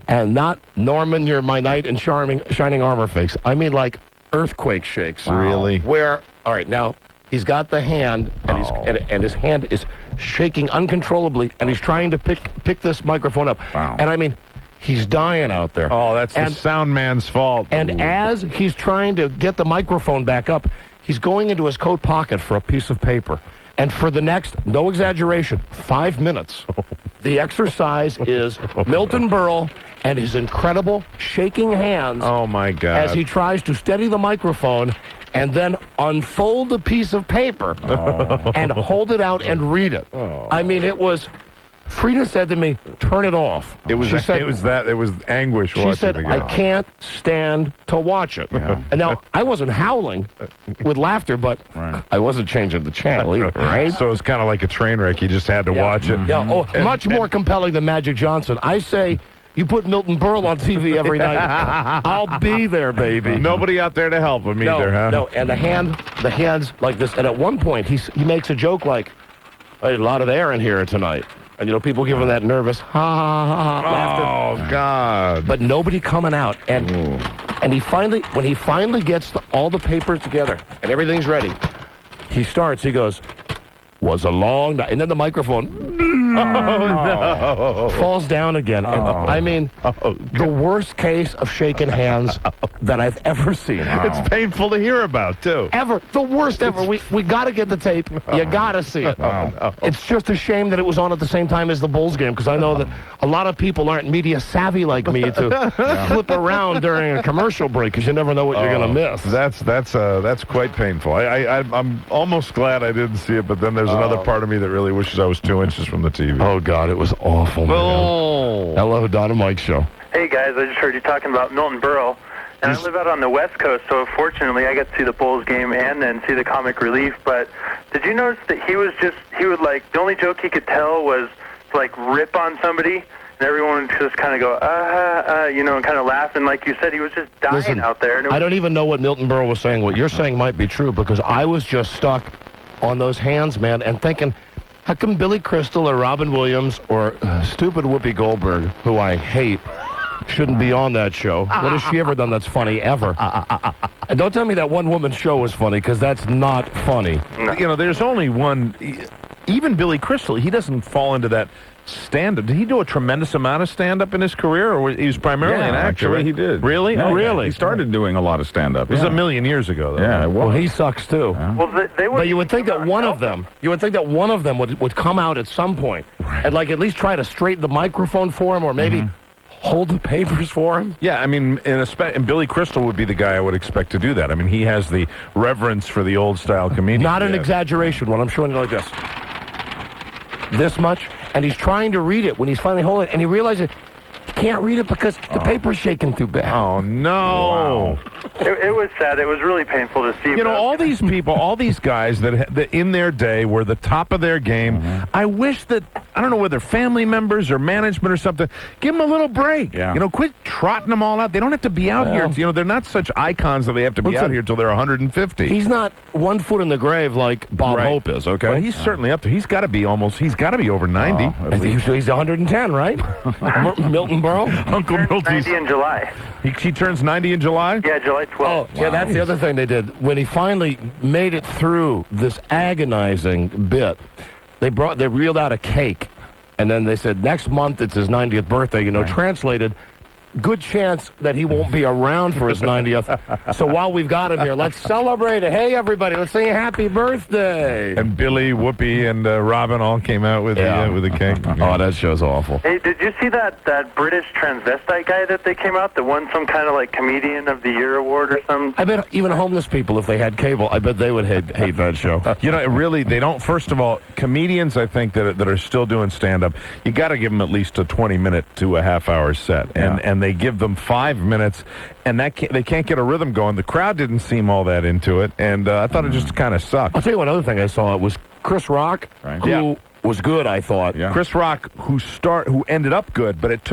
and not Norman, you're my knight in shining armor fakes. I mean, like earthquake shakes. Really? Where, all right, now, he's got the hand, and, and his hand is shaking uncontrollably, and he's trying to pick this microphone up. Wow. And I mean, he's dying out there. Oh, that's the sound man's fault. And as he's trying to get the microphone back up, he's going into his coat pocket for a piece of paper. And for the next, no exaggeration, 5 minutes, the exercise is Milton Berle and his incredible shaking hands. Oh, my God. As he tries to steady the microphone and then unfold a piece of paper and hold it out and read it. I mean, it was... Frida said to me, turn it off. It was anguish watching She said, the game. I can't stand to watch it. Yeah. And now, I wasn't howling with laughter, but I wasn't changing the channel either, right? So it's kind of like a train wreck. You just had to watch it. Yeah, much more compelling than Magic Johnson. I say, you put Milton Berle on TV every night, I'll be there, baby. Nobody out there to help him either, huh? No, and the hands like this. And at one point, he makes a joke like, "Hey, a lot of air in here tonight." And, you know, people give him that nervous, laughter. Oh, God. But nobody coming out. And when he finally gets all the papers together and everything's ready, he goes, was a long night. And then the microphone falls down again. And, I mean, the worst case of shaking hands that I've ever seen. It's painful to hear about, too. Ever. The worst ever. We got to get the tape. You got to see it. It's just a shame that it was on at the same time as the Bulls game, because I know that a lot of people aren't media savvy like me to flip around during a commercial break, because you never know what you're going to miss. That's quite painful. I'm almost glad I didn't see it, but then there's another part of me that really wishes I was 2 inches from the TV. Oh, God, it was awful, man. Oh. Hello, Don and Mike Show. Hey, guys, I just heard you talking about Milton Berle. And I live out on the West Coast, so fortunately I get to see the Bulls game and then see the comic relief. But did you notice that he would the only joke he could tell was to, like, rip on somebody, and everyone would just kind of go, and kind of laugh. And like you said, he was just dying out there. And I don't even know what Milton Berle was saying. What you're saying might be true, because I was just stuck on those hands, man, and thinking, how come Billy Crystal or Robin Williams or stupid Whoopi Goldberg, who I hate, shouldn't be on that show? What has she ever done that's funny, ever? And don't tell me that one-woman show was funny, because that's not funny. You know, there's only one. Even Billy Crystal, he doesn't fall into that stand-up. Did he do a tremendous amount of stand-up in his career, or he was primarily an actor? Actually, he did. Really? Yeah, oh, really? He started doing a lot of stand-up. It was a million years ago, though. Yeah, well, he sucks, too. Well, But you would think that one of them would come out at some point and, like, at least try to straighten the microphone for him, or maybe hold the papers for him. Yeah, I mean, and Billy Crystal would be the guy I would expect to do that. I mean, he has the reverence for the old-style comedian. Not an exaggeration when I'm showing you like this. This much, and he's trying to read it when he's finally holding it, and he realizes he can't read it because the paper's shaking too bad. Oh, no. Wow. It was sad. It was really painful to see. You know, all these people, all these guys that in their day were the top of their game, I wish that, I don't know whether family members or management or something, give them a little break. Yeah. You know, quit trotting them all out. They don't have to be out here. You know, they're not such icons that they have to be out here till they're 150. He's not 1 foot in the grave like Bob Hope is, okay? Well, he's certainly up there. He's got to be over 90. I think he's 110, right? Milton Berle? Uncle Milty's 90 in July. He turns 90 in July? Yeah, July 12th. Oh, yeah, that's the other thing they did. When he finally made it through this agonizing bit, they reeled out a cake, and then they said, next month it's his 90th birthday. You know, translated, good chance that he won't be around for his 90th. So while we've got him here, let's celebrate it. Hey, everybody, let's sing happy birthday. And Billy, Whoopi, and Robin all came out with the cake. Oh, that show's awful. Hey, did you see that British transvestite guy that they came out that won some kind of like Comedian of the Year award or something? I bet even homeless people, if they had cable, I bet they would hate that show. You know, really, they don't. First of all, comedians, I think, that are still doing stand-up, you got to give them at least a 20-minute to a half-hour set. And they give them 5 minutes, and they can't get a rhythm going. The crowd didn't seem all that into it, and I thought it just kind of sucked. I'll tell you one other thing I saw. It was Chris Rock, who was good, I thought. Yeah. Chris Rock, who ended up good, but it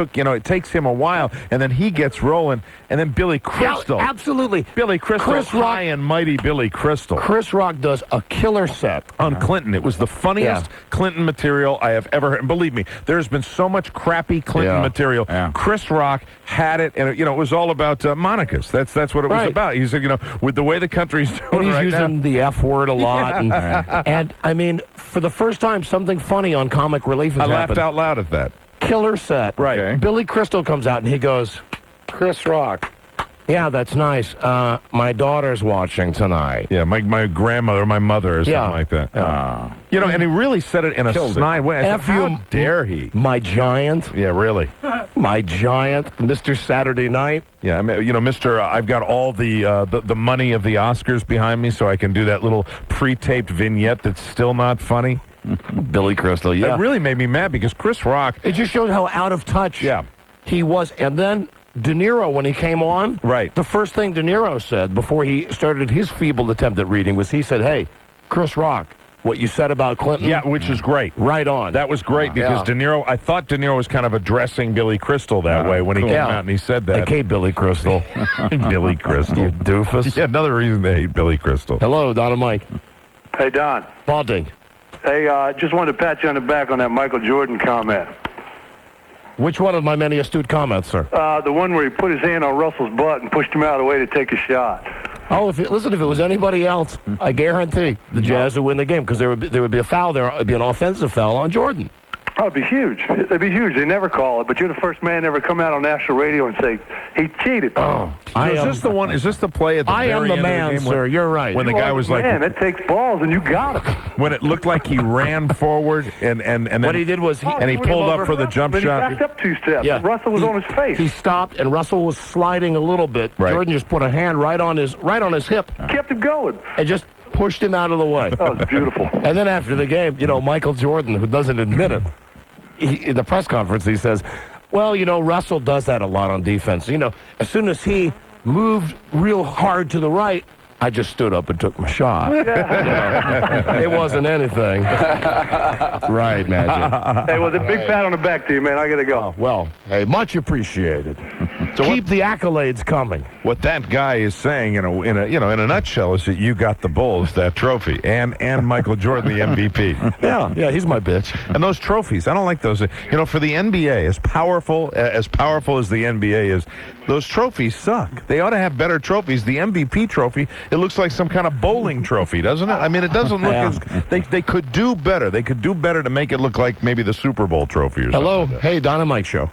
takes him a while, and then he gets rolling, and then Billy Crystal. Yeah, absolutely. Billy Crystal, Chris Rock, high and mighty Billy Crystal. Chris Rock does a killer set. On Clinton. It was the funniest Clinton material I have ever heard. And believe me, there's been so much crappy Clinton material. Yeah. Chris Rock had it, and it was all about Monica's. That's what it was about. He said, with the way the country's doing and he's right using now, the F word a lot. Yeah. And I mean, for the first time, something funny on Comic Relief has happened. I laughed out loud at that. Killer set. Right. Okay. Billy Crystal comes out, and he goes, Chris Rock. Yeah, that's nice. My daughter's watching tonight. Yeah, my grandmother, my mother, or something like that. And he really said it in a snide way. How dare he? My giant. Yeah, really. My giant, Mr. Saturday Night. Yeah, Mr. I've got all the money of the Oscars behind me, so I can do that little pre-taped vignette that's still not funny. Billy Crystal, yeah. It really made me mad because Chris Rock. It just shows how out of touch he was. And then De Niro, when he came on, the first thing De Niro said before he started his feeble attempt at reading was he said, hey, Chris Rock, what you said about Clinton. Yeah, which is great. Right on. That was great because De Niro, I thought De Niro was kind of addressing Billy Crystal that way when he came out and he said that. I hate Billy Crystal. Billy Crystal. You doofus. Yeah, another reason they hate Billy Crystal. Hello, Don and Mike. Hey, Don. Balding. Hey, just wanted to pat you on the back on that Michael Jordan comment. Which one of my many astute comments, sir? The one where he put his hand on Russell's butt and pushed him out of the way to take a shot. Oh, if it was anybody else, I guarantee the Jazz would win the game because there would be a foul there. It would be an offensive foul on Jordan. Oh, it'd be huge. It'd be huge. They never call it, but you're the first man to ever come out on national radio and say he cheated. Oh, is this the one? Is this the play at the very end of the game? Sir. You're right. When the guy was like, "Man, it takes balls, and you got it." When it looked like he ran forward and then what he did was he pulled up for the jump shot. He backed up 2 steps. Yeah. Russell was on his face. He stopped, and Russell was sliding a little bit. Right. Jordan just put a hand right on his hip. Kept him going. And just pushed him out of the way. That was beautiful. And then after the game, Michael Jordan, who doesn't admit it, in the press conference, he says, well, Russell does that a lot on defense. As soon as he moved real hard to the right, I just stood up and took my shot. It wasn't anything. Right, Magic. Hey, well, a big pat on the back to you, man. I got to go. Well, hey, much appreciated. So keep the accolades coming. What that guy is saying, in a nutshell, is that you got the Bulls that trophy, and Michael Jordan the MVP. Yeah, he's my bitch. And those trophies, I don't like those. For the NBA, as powerful as the NBA is, those trophies suck. They ought to have better trophies. The MVP trophy, it looks like some kind of bowling trophy, doesn't it? I mean, it doesn't look as they could do better. They could do better to make it look like maybe the Super Bowl trophy or something. Hello, like that. Hey, Don and Mike show.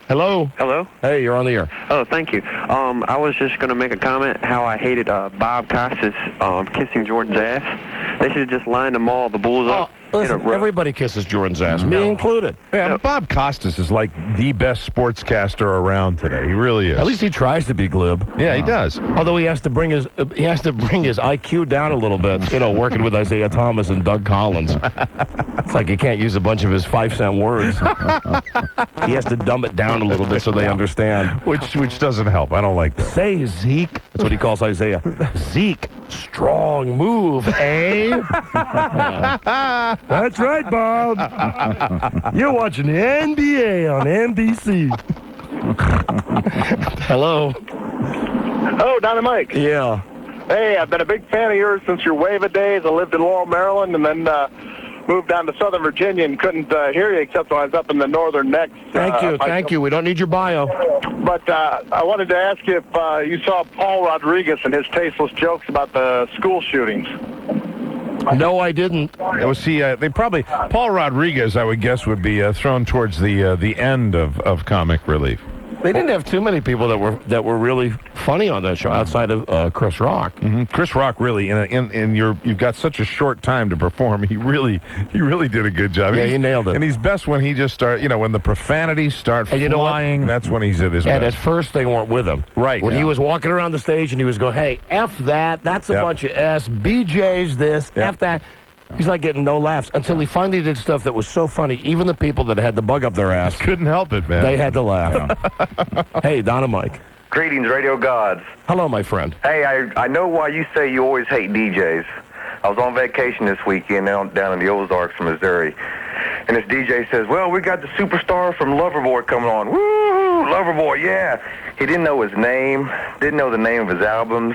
Hello. Hello. Hey, you're on the air. Oh, thank you. I was just going to make a comment how I hated Bob Costas kissing Jordan's ass. They should have just lined them all, the Bulls up. Listen, everybody kisses Jordan's ass, me included. Yeah, Bob Costas is like the best sportscaster around today. He really is. At least he tries to be glib. Yeah, he does. Although he has to bring his IQ down a little bit. Working with Isaiah Thomas and Doug Collins. It's like he can't use a bunch of his 5-cent words. He has to dumb it down a little bit so they understand. Which doesn't help. I don't like that. Say Zeke. That's what he calls Isaiah. Zeke, strong move, eh? That's right, Bob. You're watching the NBA on NBC. Hello. Oh, Don and Mike. Yeah. Hey, I've been a big fan of yours since your Wava days. I lived in Laurel, Maryland, and then moved down to Southern Virginia and couldn't hear you except when I was up in the northern neck. Thank you. We don't need your bio. But I wanted to ask you if you saw Paul Rodriguez and his tasteless jokes about the school shootings. No, I didn't. Paul Rodriguez, I would guess, would be thrown towards the end of Comic Relief. They didn't have too many people that were really funny on that show outside of Chris Rock. Mm-hmm. Chris Rock really, you've got such a short time to perform. He really did a good job. Yeah, he nailed it. And he's best when he just when the profanities start flying. That's when he's at his best. And at first they weren't with him. Right. When he was walking around the stage and he was going, "Hey, F that. That's a bunch of S. BJ's this. F that." He's like getting no laughs until he finally did stuff that was so funny. Even the people that had the bug up their ass couldn't help it, man. They had to laugh. Hey, Don and Mike. Greetings, radio gods. Hello, my friend. Hey, I know why you say you always hate DJs, I was on vacation this weekend down in the Ozarks, Missouri. And this DJ says, well, we got the superstar from Loverboy coming on. Woo! Loverboy, yeah. He didn't know his name, didn't know the name of his albums.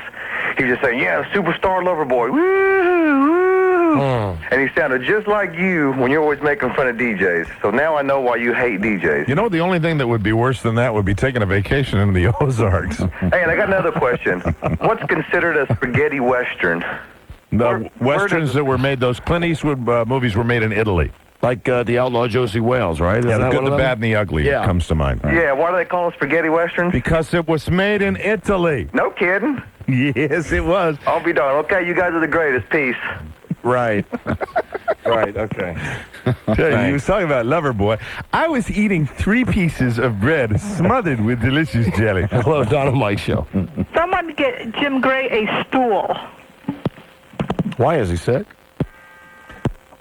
He just saying, yeah, superstar Loverboy. Woo! Woo! And he sounded just like you when you're always making fun of DJs. So now I know why you hate DJs. You know, the only thing that would be worse than that would be taking a vacation in the Ozarks. Hey, and I got another question. What's considered a spaghetti western? The westerns that were made, those Clint Eastwood movies were made in Italy. Like the Outlaw Josie Wales, right? Yeah, the Good, the Bad, and the Ugly comes to mind. Yeah, why do they call them spaghetti westerns? Because it was made in Italy. No kidding. Yes, it was. I'll be darned. Okay, you guys are the greatest. Peace. Right. Right, okay. You was talking about Loverboy. I was eating 3 pieces of bread smothered with delicious jelly. Hello, Don and Mike Show. Someone get Jim Gray a stool. Why is he sick?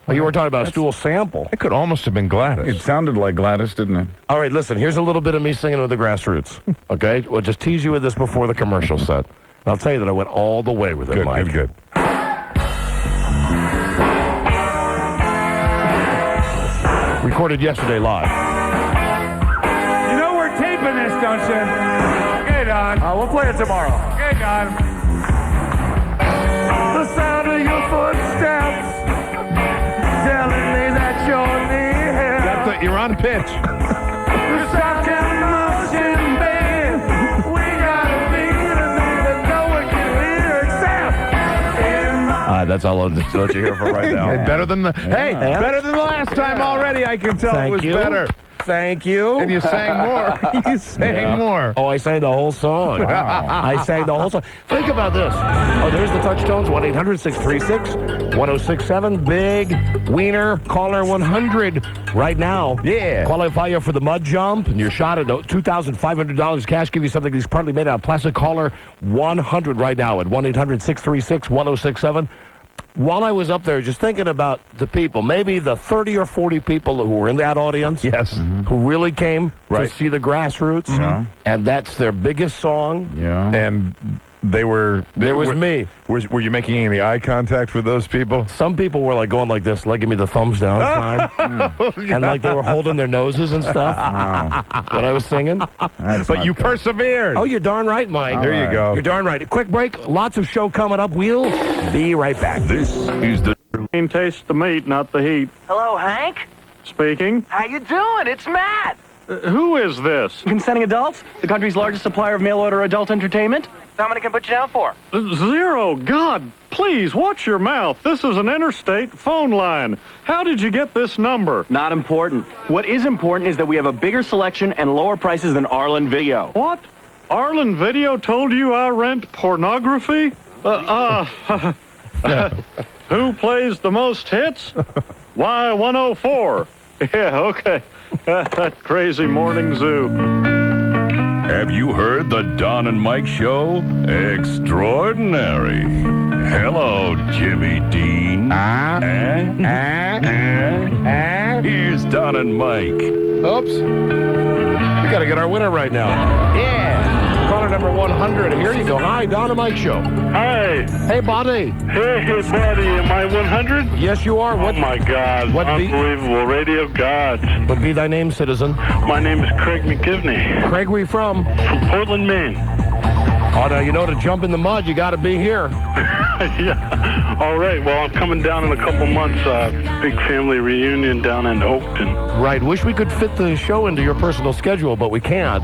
Well, you were talking about a stool sample. It could almost have been Gladys. It sounded like Gladys, didn't it? All right, listen, here's a little bit of me singing with the Grassroots, okay? We'll just tease you with this before the commercial set. And I'll tell you that I went all the way with it, Good, Mike. good. Recorded yesterday live. You know we're taping this, don't you? Okay, Don. We'll play it tomorrow. Okay, Don. The sound of your footsteps telling me that you're near. You're on pitch. The sound of motion, babe. We got a feeling that no one can hear except. That's all I'll let you hear for right now. Better than the better than the last time already. I can tell it was better. Thank you. And you sang more. You sang more. Oh, I sang the whole song. Wow. I sang the whole song. Think about this. Oh, there's the touchstones. 1-800-636-1067. Big Wiener Caller 100 right now. Yeah. Qualify you for the mud jump, and you're shot at $2,500 cash. Give you something that's partly made out of plastic. Caller 100 right now at 1-800-636-1067. While I was up there just thinking about the people, maybe the 30 or 40 people who were in that audience, who really came to see the Grassroots, and that's their biggest song. Yeah. And there was me. Were you making any eye contact with those people? Some people were like going like this, like give me the thumbs down and like they were holding their noses and stuff when I was singing. But you persevered. Oh, you're darn right, Mike. There you go. You're darn right. Quick break. Lots of show coming up. We'll be right back. This is the Taste the meat, not the heat. Hello, Hank? Speaking. How you doing? It's Matt. Who is this? Consenting adults? The country's largest supplier of mail-order adult entertainment? How many can put you down for? 0. God, please, watch your mouth. This is an interstate phone line. How did you get this number? Not important. What is important is that we have a bigger selection and lower prices than Arlen Video. What? Arlen Video told you I rent pornography? Who plays the most hits? Y104. Yeah, okay. That crazy morning zoo. Have you heard the Don and Mike Show? Extraordinary. Hello, Jimmy Dean. Here's Don and Mike. Oops. We got to get our winner right now. Yeah. Caller number 100. Here you go. Hi, Don and Mike Show. Hi. Hey, buddy. Hey, buddy. Am I 100? Yes, you are. What? Oh, my God. What Unbelievable. Radio gods. What be thy name, citizen? My name is Craig McGivney. Craig, where you from? From Portland, Maine. Oh, now, you know, to jump in the mud, you got to be here. Yeah. All right. Well, I'm coming down in a couple months. Big family reunion down in Oakton. Right. Wish we could fit the show into your personal schedule, but we can't.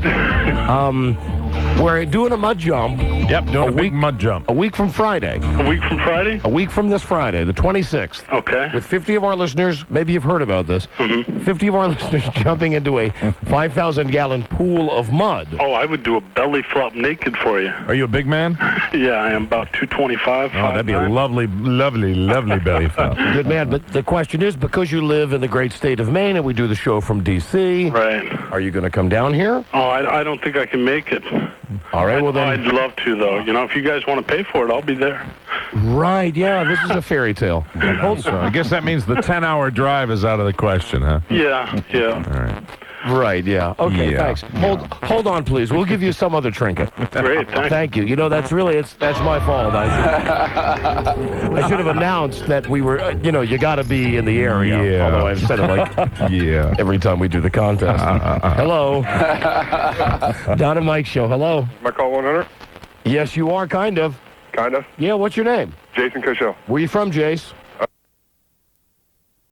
We're doing a mud jump. Yep, doing a big mud jump. A week from Friday. A week from Friday? A week from this Friday, the 26th. Okay. With 50 of our listeners, maybe you've heard about this, 50 of our listeners jumping into a 5,000-gallon pool of mud. Oh, I would do a belly flop naked for you. Are you a big man? Yeah, I am about 225. Oh, that'd be a lovely, lovely, lovely belly flop. Good man, but the question is, because you live in the great state of Maine and we do the show from D.C., right? Are you going to come down here? Oh, I don't think I can make it. All right, well then. I'd love to, though. You know, if you guys want to pay for it, I'll be there. Right, yeah, this is a fairy tale. So I guess that means the 10-hour drive is out of the question, huh? Yeah. All right. Right, yeah. Okay, Yeah. thanks. Hold on, please. We'll give you some other trinket. Great, thanks. Thank you. You know, that's my fault. I should have announced that we were, you got to be in the area. Yeah. Although I've said it like every time we do the contest. Hello. Don and Mike show. Hello. Am I call 100? Yes, you are, kind of. Kind of. Yeah, what's your name? Jason Cushel. Where you from, Jace?